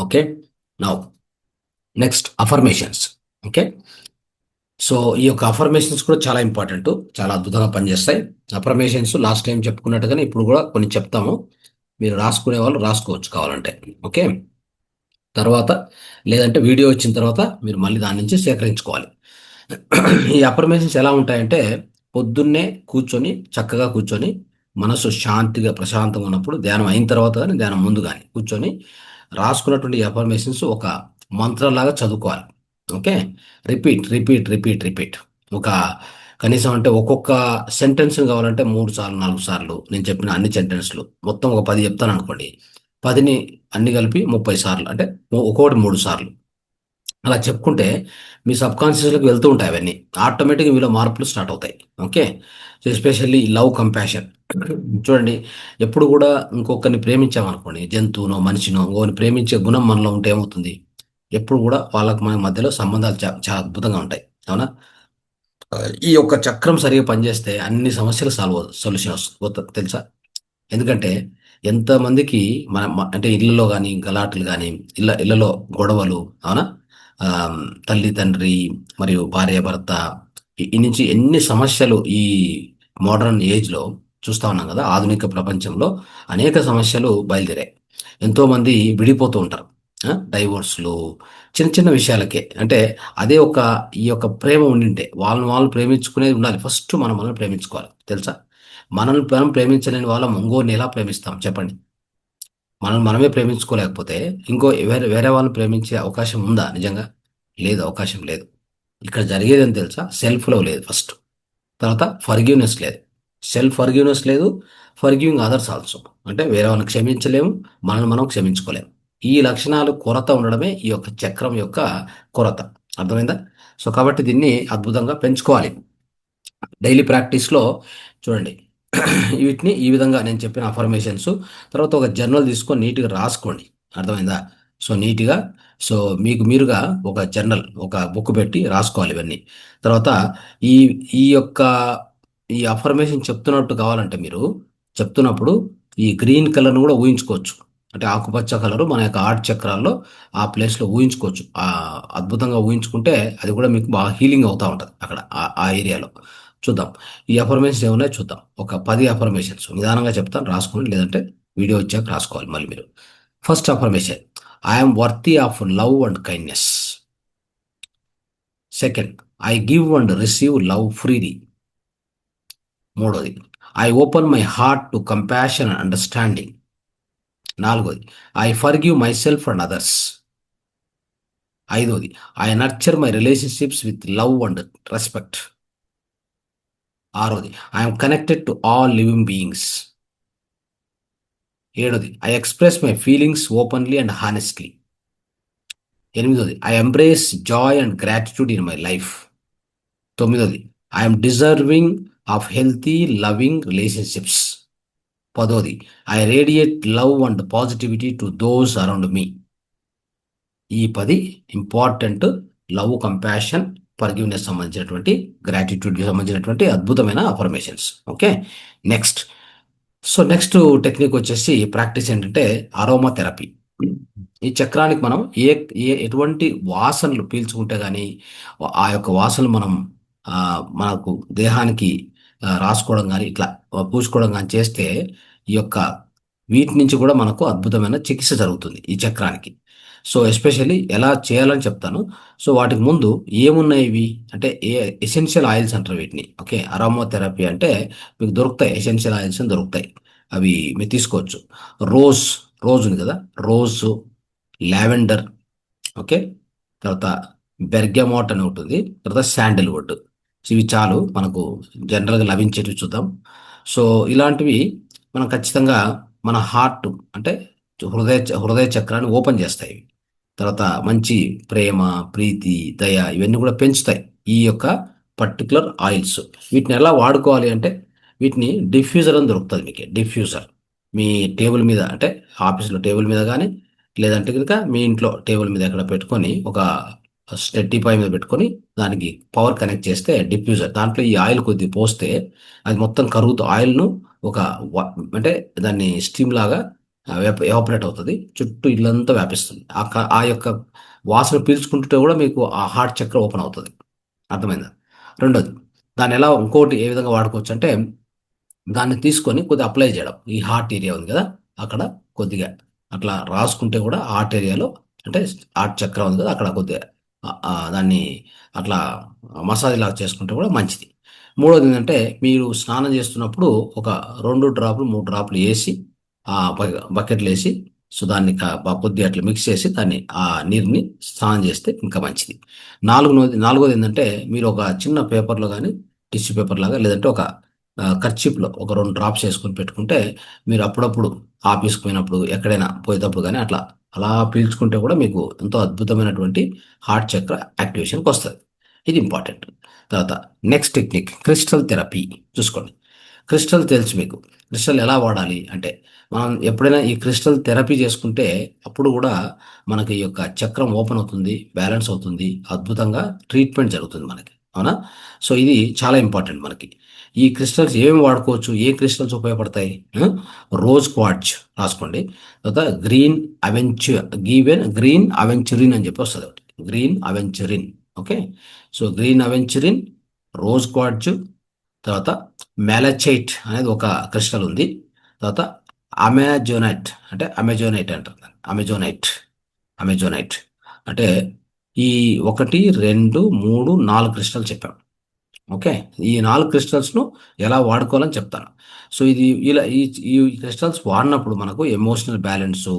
Okay. Now next affirmations. Okay. So ఈ యొక్క అఫర్మేషన్స్ కూడా చాలా ఇంపార్టెంట్, చాలా అద్భుతంగా పనిచేస్తాయి. అఫర్మేషన్స్ లాస్ట్ టైం చెప్పుకున్నట్టుగానే ఇప్పుడు కూడా కొన్ని చెప్తాము. మీరు రాసుకునే వాళ్ళు రాసుకోవచ్చు కావాలంటే. ఓకే. తర్వాత లేదంటే వీడియో వచ్చిన తర్వాత మీరు మళ్ళీ దాని నుంచి సేకరించుకోవాలి. ఈ అఫర్మేషన్స్ ఎలా ఉంటాయంటే, పొద్దున్నే కూర్చొని చక్కగా కూర్చొని మనసు శాంతిగా ప్రశాంతంగా ఉన్నప్పుడు, ధ్యానం అయిన తర్వాత కానీ ధ్యానం ముందు కానీ కూర్చొని రాసుకున్నటువంటి అఫర్మేషన్స్ ఒక మంత్రంలాగా చదువుకోవాలి. Okay. Repeat repeat repeat repeat. ఒక కనీసం అంటే ఒక్కొక్క సెంటెన్స్ కావాలంటే 3 సార్లు 4 సార్లు నేను చెప్పిన అన్ని సెంటెన్స్లు మొత్తం ఒక 10 చెప్తాను అనుకోండి. 10ని అన్ని కలిపి 30 సార్లు అంటే ఒక్కొక్కటి 3 సార్లు అలా చెప్పుకుంటే మీ సబ్కాన్షియస్లోకి వెళ్తూ ఉంటాయి అవన్నీ. ఆటోమేటిక్గా మీలో మార్పులు స్టార్ట్ అవుతాయి. Okay. So especially love compassion. చూడండి, ఎప్పుడు కూడా ఇంకొకరిని ప్రేమించామనుకోండి, జంతువునో మనిషినో ఇంకొకరిని ప్రేమించే గుణం మనలో ఉంటే ఏమవుతుంది, ఎప్పుడు కూడా వాళ్ళకి మన మధ్యలో సంబంధాలు చాలా అద్భుతంగా ఉంటాయి. అవునా? ఈ యొక్క చక్రం సరిగా పనిచేస్తే అన్ని సమస్యలు సొల్యూషన్ వస్తుంది తెలుసా. ఎందుకంటే ఎంతమందికి అంటే ఇళ్ళలో కానీ గలాట్లు కానీ ఇళ్ళలో గొడవలు. అవునా? తల్లి తండ్రి మరియు భార్య భర్త, ఈ నుంచి ఎన్ని సమస్యలు ఈ మోడర్న్ ఏజ్లో చూస్తా ఉన్నాం కదా. ఆధునిక ప్రపంచంలో అనేక సమస్యలు బయలుదేరాయి. ఎంతోమంది విడిపోతూ ఉంటారు. డైవోర్స్లు, చిన్న చిన్న విషయాలకే. అంటే అదే ఈ యొక్క ప్రేమ ఉండింటే వాళ్ళని వాళ్ళు ప్రేమించుకునేది ఉండాలి. ఫస్ట్ మనం మనల్ని ప్రేమించుకోవాలి తెలుసా. మనల్ని మనం ప్రేమించలేని వాళ్ళం ఇంకోరిని ఎలా ప్రేమిస్తాం చెప్పండి. మనం మనమే ప్రేమించుకోలేకపోతే ఇంకో వేరే వాళ్ళని ప్రేమించే అవకాశం ఉందా నిజంగా? లేదు, అవకాశం లేదు. ఇక్కడ జరిగేది అని తెలుసా, సెల్ఫ్ లవ్ లేదు ఫస్ట్. తర్వాత ఫర్గివ్నెస్ లేదు. సెల్ఫ్ ఫర్గివ్నెస్ లేదు. Forgiving others also. అంటే వేరే వాళ్ళని క్షమించలేము, మనల్ని మనం క్షమించుకోలేము. ఈ లక్షణాలు కొరత ఉండడమే ఈ యొక్క చక్రం యొక్క కొరత. అర్థమైందా? సో కాబట్టి దీన్ని అద్భుతంగా పెంచుకోవాలి డైలీ ప్రాక్టీస్లో. చూడండి, వీటిని ఈ విధంగా నేను చెప్పిన అఫర్మేషన్స్ తర్వాత ఒక జర్నల్ తీసుకొని నీట్గా రాసుకోండి. అర్థమైందా? సో నీట్గా, సో మీకు మీరుగా ఒక జర్నల్, ఒక బుక్ పెట్టి రాసుకోవాలి ఇవన్నీ. తర్వాత ఈ ఈ యొక్క ఈ అఫర్మేషన్ చెప్తున్నట్టు కావాలంటే మీరు చెప్తున్నప్పుడు ఈ గ్రీన్ కలర్ను కూడా ఊహించుకోవచ్చు. అంటే ఆకుపచ్చ కలరు మన యొక్క ఆర్ట్ చక్రాల్లో ఆ ప్లేస్లో ఊహించుకోవచ్చు. అద్భుతంగా ఊహించుకుంటే అది కూడా మీకు బాగా హీలింగ్ అవుతూ ఉంటుంది అక్కడ ఆ ఏరియాలో. చూద్దాం ఈ అఫర్మేషన్స్ ఏమున్నాయో చూద్దాం. ఒక 10 అఫర్మేషన్స్ నిదానంగా చెప్తాను, రాసుకోండి. లేదంటే వీడియో వచ్చాక రాసుకోవాలి మళ్ళీ మీరు. First affirmation: I'm worthy of love and kindness. Second: I give and receive love freely. మూడోది: I open my heart to compassion and understanding. నాలుగోది: I forgive myself and others. ఐదోది: I nurture my relationships with love and respect. ఆరోది: I'm connected to all living beings. ఏడోది: I express my feelings openly and honestly. ఎనిమిదోది: I embrace joy and gratitude in my life. తొమ్మిదోది: I'm deserving of healthy loving relationships. పదోది: I radiate love and positivity to those around me. ఈ 10 ఇంపార్టెంట్ లవ్, కంపాషన్, ఫర్గివ్నెస్ సంబంధించినటువంటి, గ్రాటిట్యూడ్కి సంబంధించినటువంటి అద్భుతమైన affirmations. Okay. Next, so next technique వచ్చేసి ప్రాక్టీస్ ఏంటంటే అరోమా థెరపీ. ఈ చక్రానికి మనం ఎటువంటి వాసనలు పీల్చుకుంటే కానీ ఆ యొక్క వాసనలు మనం మనకు దేహానికి రాసుకోవడం కానీ ఇట్లా పూసుకోవడం కానీ చేస్తే ఈ యొక్క వీటి నుంచి కూడా మనకు అద్భుతమైన చికిత్స జరుగుతుంది ఈ చక్రానికి. సో ఎస్పెషల్లీ ఎలా చేయాలని చెప్తాను. సో వాటికి ముందు ఏమున్నాయి ఇవి అంటే ఎసెన్షియల్ ఆయిల్స్ అంటారు వీటిని. ఓకే. అరోమా థెరపీ అంటే మీకు దొరుకుతాయి, ఎసెన్షియల్ ఆయిల్స్ అని దొరుకుతాయి. అవి మీరు తీసుకోవచ్చు. రోజ్ రోజ్ ఉంది కదా, రోజు, లావెండర్. ఓకే. తర్వాత బెర్గమోట్ అని ఉంటుంది. తర్వాత శాండిల్వుడ్. ఇవి చాలు మనకు జనరల్గా లభించేటివి. చూద్దాం. సో ఇలాంటివి మనం ఖచ్చితంగా మన హార్ట్ అంటే హృదయ చక్రాన్ని ఓపెన్ చేస్తాయి. తర్వాత మంచి ప్రేమ, ప్రీతి, దయ ఇవన్నీ కూడా పెంచుతాయి ఈ యొక్క పర్టికులర్ ఆయిల్స్. వీటిని ఎలా వాడుకోవాలి అంటే వీటిని డిఫ్యూజర్ అని దొరుకుతుంది మీకు. డిఫ్యూజర్ మీ టేబుల్ మీద అంటే ఆఫీస్లో టేబుల్ మీద కానీ లేదంటే కనుక మీ ఇంట్లో టేబుల్ మీద ఎక్కడ పెట్టుకొని ఒక స్టెడ్డీ పై మీద పెట్టుకొని దానికి పవర్ కనెక్ట్ చేస్తే డిఫ్యూజర్ దాంట్లో ఈ ఆయిల్ కొద్ది పోస్తే అది మొత్తం కరుగుతూ ఆయిల్ను ఒక అంటే దాన్ని స్టీమ్ లాగా ఎవాపరేట్ అవుతుంది, చుట్టూ ఇల్లంతా వ్యాపిస్తుంది. ఆ యొక్క వాసన పీల్చుకుంటుంటే కూడా మీకు ఆ హార్ట్ చక్ర ఓపెన్ అవుతుంది. అర్థమైందా? రెండోది, దాన్ని ఎలా ఇంకోటి ఏ విధంగా వాడుకోవచ్చు అంటే, దాన్ని తీసుకొని కొద్దిగా అప్లై చేయడం. ఈ హార్ట్ ఏరియా ఉంది కదా, అక్కడ కొద్దిగా అట్లా రాసుకుంటే కూడా హార్ట్ ఏరియాలో, అంటే హార్ట్ చక్రం ఉంది కదా, అక్కడ కొద్దిగా దాన్ని అట్లా మసాజ్ లాగా చేసుకుంటే కూడా మంచిది. మూడోది ఏంటంటే, మీరు స్నానం చేస్తున్నప్పుడు ఒక 2 డ్రాపులు 3 డ్రాపులు వేసి ఆ బకెట్లో వేసి, సో దాన్ని కొద్దిగా అట్లా మిక్స్ చేసి దాన్ని ఆ నీరుని స్నానం చేస్తే ఇంకా మంచిది. నాలుగోది ఏంటంటే, మీరు ఒక చిన్న పేపర్లో కానీ, టిష్యూ పేపర్ లాగా, లేదంటే ఒక కర్చీప్‌లో ఒక 2 డ్రాప్స్ ఏసుకొని పెట్టుకుంటే, మీరు అప్పుడప్పుడు ఆఫీస్‌కి పోయినప్పుడు, ఎక్కడైనా పోయేటప్పుడు గానీ అట్లా, అలా పీల్చుకుంటే కూడా మీకు ఎంతో అద్భుతమైనటువంటి హార్ట్ చక్ర యాక్టివేషన్‌కొస్తది. ఇది ఇంపార్టెంట్. తర్వాత నెక్స్ట్ టెక్నిక్ క్రిస్టల్ థెరపీ చూసుకోండి. క్రిస్టల్ తెలుసు మీకు. క్రిస్టల్ ఎలా వాడాలి అంటే, మనం ఎప్పుడైనా ఈ క్రిస్టల్ థెరపీ చేసుకుంటే అప్పుడు గూడా మనకి ఈ యొక్క చక్రం ఓపెన్ అవుతుంది, బ్యాలెన్స్ అవుతుంది. అద్భుతంగా ట్రీట్మెంట్ జరుగుతుంది మనకి. అవునా? సో, ఇది చాలా ఇంపార్టెంట్ మనకి. ఈ క్రిస్టల్స్ ఏమేమి వాడుకోవచ్చు? ఏ క్రిస్టల్స్ ఉపయోగపడతాయి? రోజ్ క్వార్ట్జ్ రాసుకోండి. తర్వాత గ్రీన్ అవెంచురిన్ అని చెప్పి వస్తది ఒకటి. Green aventurine. Okay. So, green aventurine, rose quartz, తర్వాత మ్యాలచైట్ అనేది ఒక క్రిస్టల్ ఉంది. తర్వాత అమెజోనైట్ అంటారు దాన్ని. అమెజోనైట్ అంటే ఈ 1, 2, 3, 4 క్రిస్టల్ చెప్పాం. ఓకే. ఈ 4 క్రిస్టల్స్‌ను ఎలా వాడుకోవాలని చెప్తాను. సో, ఇది ఇలా ఈ ఈ క్రిస్టల్స్ వాడినప్పుడు మనకు ఎమోషనల్ బ్యాలెన్సు,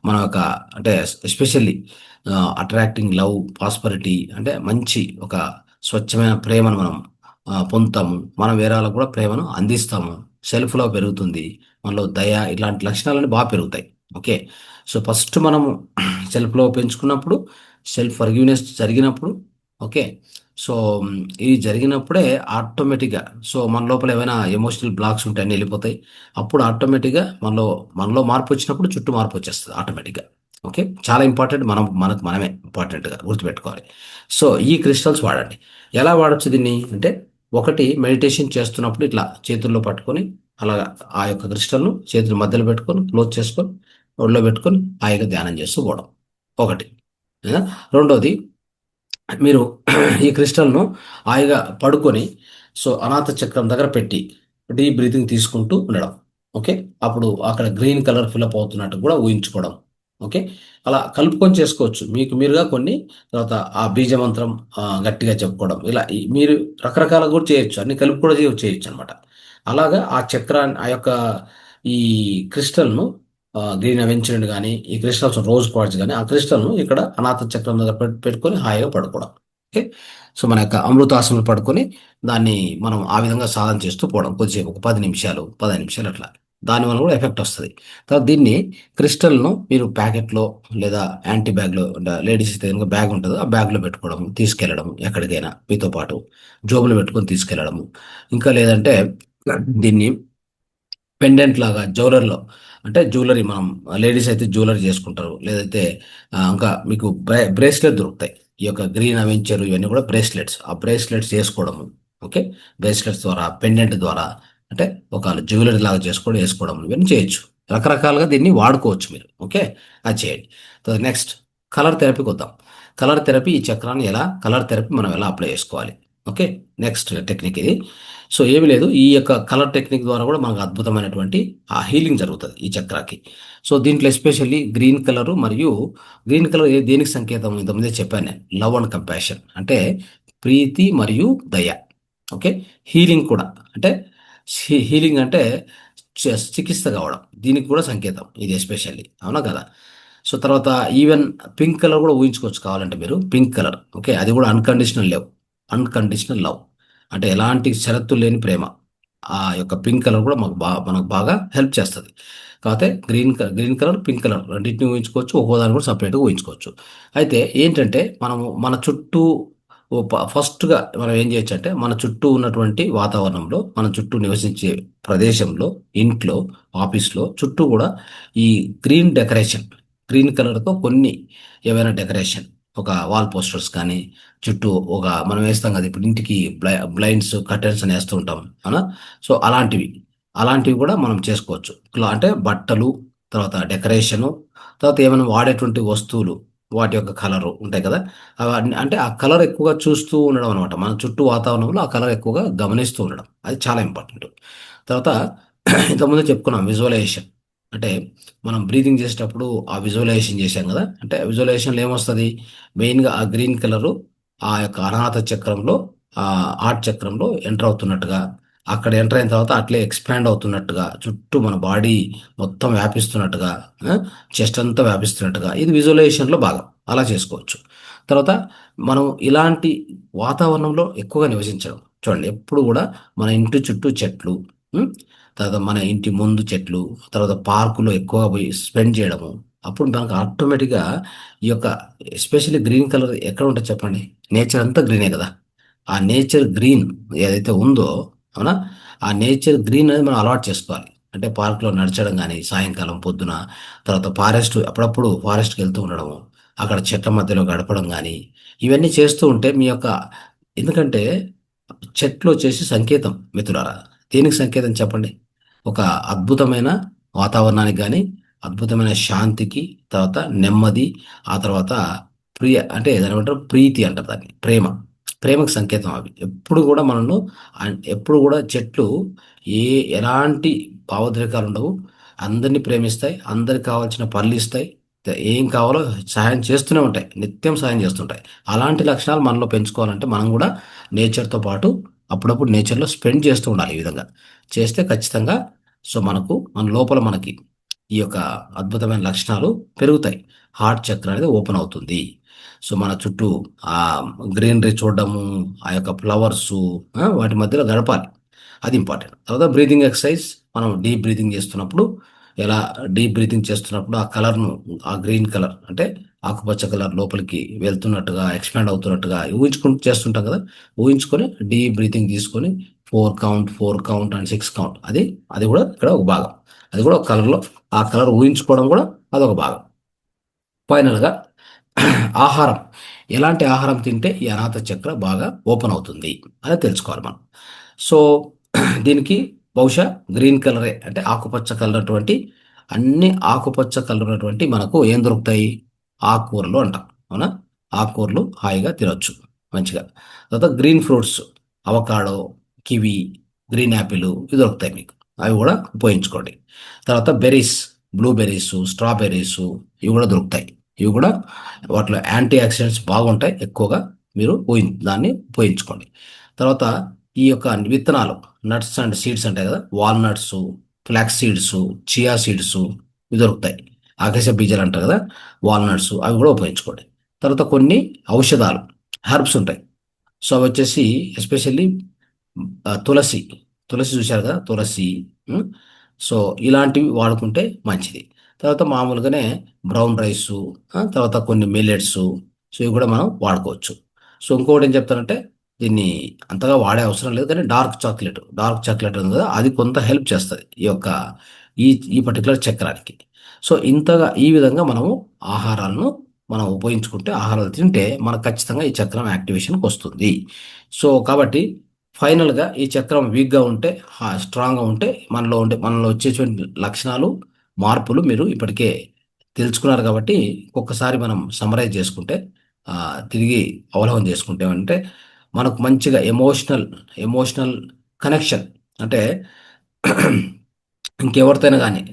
మన యొక్క అంటే ఎస్పెషల్లీ అట్రాక్టింగ్ లవ్, ప్రాస్పరిటీ, అంటే మంచి ఒక స్వచ్ఛమైన ప్రేమను మనం పొందుతాము. మనం వేరే వాళ్ళకి కూడా ప్రేమను అందిస్తాము. సెల్ఫ్ లవ్ పెరుగుతుంది. మనలో దయ, ఇలాంటి లక్షణాలన్నీ పెరుగుతాయి. ఓకే. సో, ఫస్ట్ మనము సెల్ఫ్ లవ్ పెంచుకున్నప్పుడు, సెల్ఫ్ ఫర్‌గివ్‌నెస్ జరిగినప్పుడు, ఓకే. సో, ఇది జరిగినప్పుడే ఆటోమేటిక్‌గా, సో, మన లోపల ఏమైనా ఎమోషనల్ బ్లాక్స్ ఉంటే అన్నీ ఎళ్ళిపోతాయి. అప్పుడు ఆటోమేటిక్‌గా మనలో మార్పొచ్చినప్పుడు చుట్టూ మార్పొచ్చేస్తది ఆటోమేటిక్‌గా. ఓకే. చాలా ఇంపార్టెంట్. మనకు మనమే ఇంపార్టెంట్‌గా గుర్తుపెట్టుకోవాలి. సో, ఈ క్రిస్టల్స్ వాడండి. ఎలా వాడొచ్చు దీన్ని అంటే, ఒకటి మెడిటేషన్ చేస్తున్నప్పుడు ఇట్లా చేతుల్లో పట్టుకొని, అలాగా ఆ యొక్క క్రిస్టల్‌ను చేతుల మధ్యలో పెట్టుకొని, క్లోజ్ చేసుకొని, ఒళ్ళో పెట్టుకొని హాయిగా ధ్యానం చేస్తూ పోవడం. ఒకటి. ఆ! రెండోది, మీరు ఈ క్రిస్టల్‌ను హాయిగా పడుకొని, సో, అనాహత చక్రం దగ్గర పెట్టి డీప్ బ్రీతింగ్ తీసుకుంటూ ఉండడం. ఓకే. అప్పుడు అక్కడ గ్రీన్ కలర్ ఫిలప్ అవుతున్నట్టు కూడా ఊహించుకోవడం. ఓకే. అలా కలుపుకొని చేసుకోవచ్చు. మీకు మీరుగా కొన్ని, తర్వాత ఆ బీజ మంత్రం గట్టిగా చెప్పుకోవడం. ఇలా మీరు రకరకాలుగా కూడా చేయొచ్చు. అన్ని కలిపి కూడా చేయొచ్చనమాట. అలాగా ఆ చక్రాన్ని, ఆ యొక్క ఈ క్రిస్టల్‌ను, గ్రీన్ అవెంచర్ గాని, ఈ క్రిస్టల్స్ రోజ్ క్వార్ట్జ్ గాని, ఆ క్రిస్టల్‌ను ఇక్కడ అనాహత చక్రం దగ్గర పెట్టుకొని హాయిగా పడుకోవడం. ఓకే. సో, మన యొక్క అమృతాసనంలో పడుకొని దాన్ని మనం ఆ విధంగా సాధన చేస్తూ పోవడం. కొద్దిసేపు ఒక 10 నిమిషాలు, 15 నిమిషాలు అట్లా. దానివల్ల కూడా ఎఫెక్ట్ వస్తది. తర్వాత దీన్ని క్రిస్టల్‌ను మీరు ప్యాకెట్‌లో లేదా యాంటీ బ్యాగ్‌లో, లేడీస్ అయితే గనుక బ్యాగ్ ఉంటది. ఆ బ్యాగ్‌లో పెట్టుకోవడం, తీసుకెళ్లడం ఎక్కడికైనా మీతో పాటు జోబులో పెట్టుకొని తీసుకెళ్లడము. ఇంకా లేదంటే దీన్ని పెండెంట్ లాగా జ్యువెలర్‌లో, అంటే జ్యువెలరీ మనం లేడీస్ అయితే జ్యువెలరీ చేసుకుంటారు. లేదైతే ఇంకా మీకు బ్రేస్‌లెట్ దొరుకుతాయి. ఈ యొక్క గ్రీన్ అవెంచర్ ఇవన్నీ కూడా బ్రేస్‌లెట్స్. ఆ బ్రేస్‌లెట్స్ చేసుకోవడము. ఓకే. బ్రేస్‌లెట్స్ ద్వారా, పెండెంట్ ద్వారా, అంటే ఒక జ్యువెలరీ లాగా చేసుకోవడం, ఏసుకోవడం ఇవన్నీ చేయొచ్చు. రకరకాలుగా దీన్ని వాడుకోవచ్చు మీరు. ఓకే. అది చేయండి. నెక్స్ట్ కలర్ థెరపీకొద్దాం. కలర్ థెరపీ మనం ఎలా అప్లై చేసుకోవాలి? ఓకే. నెక్స్ట్ టెక్నిక్ ఇది. సో, ఏమి లేదు. ఈ యొక్క కలర్ టెక్నిక్ ద్వారా కూడా మనకు అద్భుతమైనటువంటి ఆ హీలింగ్ జరుగుతది ఈ చక్రాకి. సో, దీంట్లో ఎస్పెషల్లీ గ్రీన్ కలరు మరియు గ్రీన్ కలర్ దేనికి సంకేతం ఇంతకుముందే చెప్పాను నేను. లవ్ అండ్ కంపాషన్ అంటే ప్రీతి మరియు దయ. ఓకే. హీలింగ్ కూడా అంటే హీలింగ్ అంటే చికిత్స కావడం. దీనికి కూడా సంకేతం ఇది ఎస్పెషల్లీ. అవునా కదా? సో, తర్వాత ఈవెన్ పింక్ కలర్ కూడా ఊహించుకోవచ్చు కావాలంటే మీరు. Pink colour. ఓకే. అది కూడా అన్‌కండిషనల్ లవ్. అంటే ఎలాంటి షరతులు లేని ప్రేమ. ఆ యొక్క పింక్ కలర్ కూడా మనకు బాగా హెల్ప్ చేస్తది. కాపోతే గ్రీన్ కలర్, పింక్ కలర్ రెండిటిని ఊహించుకోవచ్చు. ఒక్కోదాన్ని కూడా సెపరేట్‌గా ఊహించుకోవచ్చు. అయితే ఏంటంటే, మనము మన చుట్టూ ఫస్ట్‌గా మనం ఏం చేయొచ్చంటే, మన చుట్టూ ఉన్నటువంటి వాతావరణంలో, మన చుట్టూ నివసించే ప్రదేశంలో, ఇంట్లో, ఆఫీస్‌లో చుట్టూ గూడా ఈ గ్రీన్ కలర్‌తో కొన్ని ఏవైనా డెకరేషన్, ఒక వాల్ పోస్టర్స్ కానీ, చుట్టూ మనం వేస్తాం కదా! ఇప్పుడు ఇంటికి బ్లైండ్స్, కర్టెన్స్ అని ఏస్తూ ఉంటాం. అవునా? సో, అలాంటివి కూడా మనం చేసుకోవచ్చు. అంటే బట్టలు, తర్వాత డెకరేషను, తర్వాత ఏమైనా వాడేటువంటి వస్తువులు, వాటి యొక్క కలరు ఉంటాయి కదా, అవన్నీ అంటే ఆ కలర్ ఎక్కువగా చూస్తూ ఉండడం అనమాట. మన చుట్టూ వాతావరణంలో ఆ కలర్ ఎక్కువగా గమనిస్తూ ఉండడం, అది చాలా ఇంపార్టెంట్. తర్వాత ఇంతకుముందు చెప్పుకున్నాం విజువలైజేషన్. అంటే మనం బ్రీతింగ్ చేసేటప్పుడు ఆ విజువలైజేషన్ చేశాం కదా, అంటే విజువలైజేషన్లో ఏమొస్తుంది, మెయిన్గా ఆ గ్రీన్ కలరు ఆ యొక్క అనాహత చక్రంలో, ఆ హార్ట్ చక్రంలో ఎంటర్ అవుతున్నట్టుగా, అక్కడ ఎంటర్ అయిన తర్వాత అట్లే ఎక్స్పాండ్ అవుతున్నట్టుగా, చుట్టూ మన బాడీ మొత్తం వ్యాపిస్తున్నట్టుగా, చెస్ట్ అంతా వ్యాపిస్తున్నట్టుగా, ఇది విజువలైజేషన్లో భాగం. అలా చేసుకోవచ్చు. తర్వాత మనం ఇలాంటి వాతావరణంలో ఎక్కువగా నివసించడం. చూడండి, ఎప్పుడు కూడా మన ఇంటి చుట్టూ చెట్లు, ఉమ్, తర్వాత మన ఇంటి ముందు చెట్లు, తర్వాత పార్కులో ఎక్కువగా పోయి స్పెండ్ చేయడము. అప్పుడు మనకు ఆటోమేటిక్గా ఈ యొక్క ఎస్పెషల్లీ గ్రీన్ కలర్ ఎక్కడ ఉంటుంది చెప్పండి, నేచర్ అంతా గ్రీనే కదా. ఆ నేచర్ గ్రీన్ ఏదైతే ఉందో, అవునా, ఆ నేచర్ గ్రీన్ అనేది మనం అలవాటు చేసుకోవాలి. అంటే పార్క్లో నడచడం కానీ సాయంకాలం పొద్దున, తర్వాత ఫారెస్ట్, అప్పుడప్పుడు ఫారెస్ట్కి వెళ్తూ ఉండడము, అక్కడ చెట్ల మధ్యలో గడపడం కానీ, ఇవన్నీ చేస్తూ ఉంటే మీ యొక్క, ఎందుకంటే చెట్లు వచ్చేసి సంకేతం మిత్రులారా. దేనికి సంకేతం చెప్పండి? ఒక అద్భుతమైన వాతావరణానికి కానీ, అద్భుతమైన శాంతికి, తర్వాత నెమ్మది, ఆ తర్వాత అంటే దాని ఏమంటారు, ప్రీతి అంటారు దాన్ని, ప్రేమ. ప్రేమకు సంకేతం అవి. ఎప్పుడు కూడా మనల్ని ఎప్పుడు కూడా చెట్లు ఏ ఎలాంటి భావోద్రేకాలు ఉండవు, అందరినీ ప్రేమిస్తాయి, అందరికి కావాల్సిన పనులు ఇస్తాయి, ఏం కావాలో సహాయం చేస్తూనే ఉంటాయి, నిత్యం సహాయం చేస్తుంటాయి. అలాంటి లక్షణాలు మనలో పెంచుకోవాలంటే మనం కూడా నేచర్తో పాటు అప్పుడప్పుడు నేచర్లో స్పెండ్ చేస్తూ ఉండాలి. ఈ విధంగా చేస్తే ఖచ్చితంగా సో మనకు మన లోపల మనకి ఈ యొక్క అద్భుతమైన లక్షణాలు పెరుగుతాయి. హార్ట్ చక్ర అనేది ఓపెన్ అవుతుంది. సో మన చుట్టూ ఆ గ్రీనరీ చూడడము, ఆ యొక్క ఫ్లవర్స్, వాటి మధ్యలో గడపాలి, అది ఇంపార్టెంట్. తర్వాత బ్రీతింగ్ ఎక్సర్సైజ్, మనం డీప్ బ్రీతింగ్ చేస్తున్నప్పుడు, ఎలా డీప్ బ్రీతింగ్ చేస్తున్నప్పుడు ఆ కలర్ను, ఆ గ్రీన్ కలర్ అంటే ఆకుపచ్చ కలర్ లోపలికి వెళ్తున్నట్టుగా, ఎక్స్పాండ్ అవుతున్నట్టుగా ఊహించుకుంటూ చేస్తుంటాం కదా. ఊహించుకొని డీప్ బ్రీతింగ్ తీసుకొని 4 కౌంట్, 4 కౌంట్ అండ్ 6 కౌంట్, అది అది కూడా ఇక్కడ ఒక భాగం. అది కూడా ఒక కలర్లో, ఆ కలర్ ఊహించుకోవడం కూడా అదొక భాగం. ఫైనల్గా ఆహారం, ఎలాంటి ఆహారం తింటే ఈ అనాథ చక్ర బాగా ఓపెన్ అవుతుంది అని తెలుసుకోవాలి మనం. సో దీనికి బహుశా గ్రీన్ కలరే, అంటే ఆకుపచ్చ కలర్ అటువంటి, అన్ని ఆకుపచ్చ కలర్ ఉన్నటువంటి మనకు ఏం దొరుకుతాయి, ఆకుకూరలు అంటాం, అవునా. ఆకుకూరలు హాయిగా తినొచ్చు మంచిగా. తర్వాత green fruits, avocado, kiwi, green Apple, ఇవి దొరుకుతాయి మీకు, అవి కూడా ఉపయోగించుకోండి. తర్వాత బెర్రీస్, బ్లూబెర్రీస్, స్ట్రాబెర్రీస్, ఇవి కూడా దొరుకుతాయి. ఇవి కూడా వాటిలో యాంటీ ఆక్సిడెంట్స్ బాగుంటాయి ఎక్కువగా, మీరు దాన్ని ఉపయోగించుకోండి. తర్వాత ఈ యొక్క విత్తనాలు, నట్స్ అండ్ సీడ్స్ ఉంటాయి కదా, walnuts, flax seeds, chia seeds, ఇవి దొరుకుతాయి. ఆకాశ బీజాలు అంటారు కదా, వాల్నట్స్, అవి కూడా ఉపయోగించుకోండి. తర్వాత కొన్ని ఔషధాలు, హెర్బ్స్ ఉంటాయి. సో అవి వచ్చేసి ఎస్పెషల్లీ తులసి, తులసి చూశారు కదా, తులసి. ఉమ్, సో ఇలాంటివి వాడుకుంటే మంచిది. తర్వాత మామూలుగానే బ్రౌన్ రైసు, తర్వాత కొన్ని మిల్లెట్స్, సో ఇవి కూడా మనం వాడుకోవచ్చు. సో ఇంకొకటి ఏం చెప్తానంటే, దీన్ని అంతగా వాడే అవసరం లేదు, కానీ డార్క్ చాక్లెట్ ఉంది కదా, అది కొంత హెల్ప్ చేస్తుంది ఈ యొక్క ఈ ఈ పర్టికులర్ చక్రానికి. సో ఇంతగా ఈ విధంగా మనము ఆహారాలను మనం ఉపయోగించుకుంటే, ఆహారాలు తింటే మనకు ఖచ్చితంగా ఈ చక్రం యాక్టివేషన్కి వస్తుంది. సో కాబట్టి ఫైనల్గా ఈ చక్రం వీక్గా ఉంటే, స్ట్రాంగ్గా ఉంటే, మనలో వచ్చేటువంటి లక్షణాలు, మార్పులు మీరు ఇప్పటికే తెలుసుకున్నారు కాబట్టి, ఒక్కసారి మనం సమరైజ్ చేసుకుంటే, ఆ, తిరిగి అవలోకనం చేసుకుంటే అంటే మనకు మంచిగా ఎమోషనల్ కనెక్షన్, అంటే ఇంకెవరితోనైనా కానీ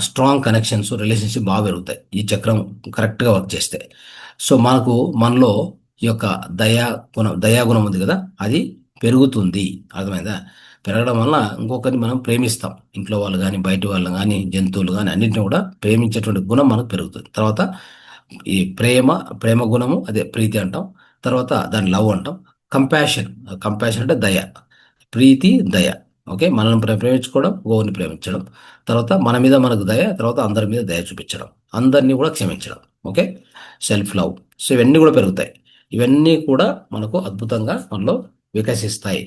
స్ట్రాంగ్ కనెక్షన్స్, రిలేషన్షిప్ బాగా పెరుగుతాయి ఈ చక్రం కరెక్ట్గా వర్క్ చేస్తే. సో మనలో ఈ యొక్క దయాగుణం ఉంది కదా, అది పెరుగుతుంది. అర్థమైందా? పెరగడం వల్ల ఇంకొకరిని మనం ప్రేమిస్తాం, ఇంట్లో వాళ్ళు కానీ, బయట వాళ్ళు కానీ, జంతువులు కానీ, అన్నింటినీ కూడా ప్రేమించేటువంటి గుణం మనకు పెరుగుతుంది. తర్వాత ఈ ప్రేమ గుణము, అదే ప్రీతి అంటాం. తర్వాత దాన్ని లవ్ అంటాం. కంపాషన్, కంపాషన్ అంటే దయ, ప్రీతి, దయ. ఓకే, మనల్ని ప్రేమించుకోవడం, గోవుని ప్రేమించడం, తర్వాత మన మీద మనకు దయ, తర్వాత అందరి మీద దయ చూపించడం, అందరినీ కూడా క్షమించడం. Okay, self love. సో ఇవన్నీ కూడా పెరుగుతాయి. ఇవన్నీ కూడా మనకు అద్భుతంగా మనలో వికసిస్తాయి.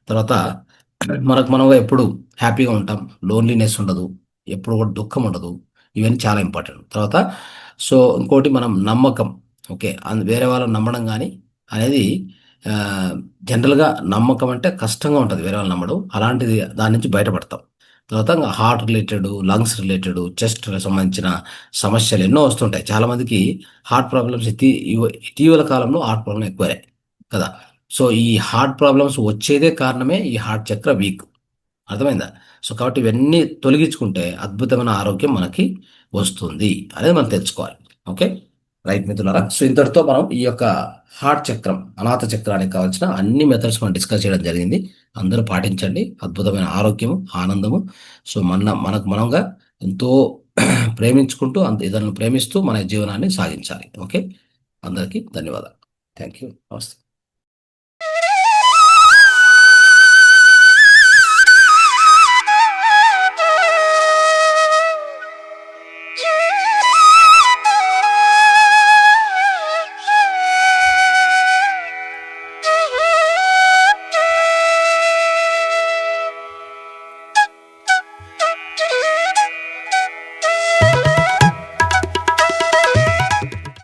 తర్వాత మనకు మనగా ఎప్పుడు హ్యాపీగా ఉంటాం, లోన్లీనెస్ ఉండదు, ఎప్పుడు కూడా దుఃఖం ఉండదు. ఇవన్నీ చాలా ఇంపార్టెంట్. తర్వాత సో ఇంకోటి, మనం నమ్మకం. ఓకే, వేరే వాళ్ళని నమ్మడం కానీ అనేది, జనరల్గా నమ్మకం అంటే కష్టంగా ఉంటుంది వేరే వాళ్ళు నమ్మడం, అలాంటిది దాని నుంచి బయటపడతాం. తర్వాత heart related, lungs related, chest సంబంధించిన సమస్యలు ఎన్నో వస్తుంటాయి. చాలామందికి హార్ట్ ప్రాబ్లమ్స్ ఇటీవల కాలంలో హార్ట్ ప్రాబ్లం ఎక్కువే కదా. సో ఈ హార్ట్ ప్రాబ్లమ్స్ వచ్చేదే కారణమే ఈ హార్ట్ చక్ర వీక్. అర్థమైందా? సో కాబట్టి ఇవన్నీ తొలగించుకుంటే అద్భుతమైన ఆరోగ్యం మనకి వస్తుంది అనేది మనం తెలుసుకోవాలి. ఓకే, రైట్ మిత్రులారా. సో ఇంతటితో మనం ఈ యొక్క హార్ట్ చక్రం, అనాథ చక్రానికి కావాల్సిన అన్ని మెథడ్స్ మనం డిస్కస్ చేయడం జరిగింది. అందరూ పాటించండి. అద్భుతమైన ఆరోగ్యము, ఆనందము. సో మనకు మనంగా ఎంతో ప్రేమించుకుంటూ ఇతరులను ప్రేమిస్తూ మన జీవనాన్ని సాగించాలి. ఓకే, అందరికీ ధన్యవాదాలు. Thank you. నమస్తే.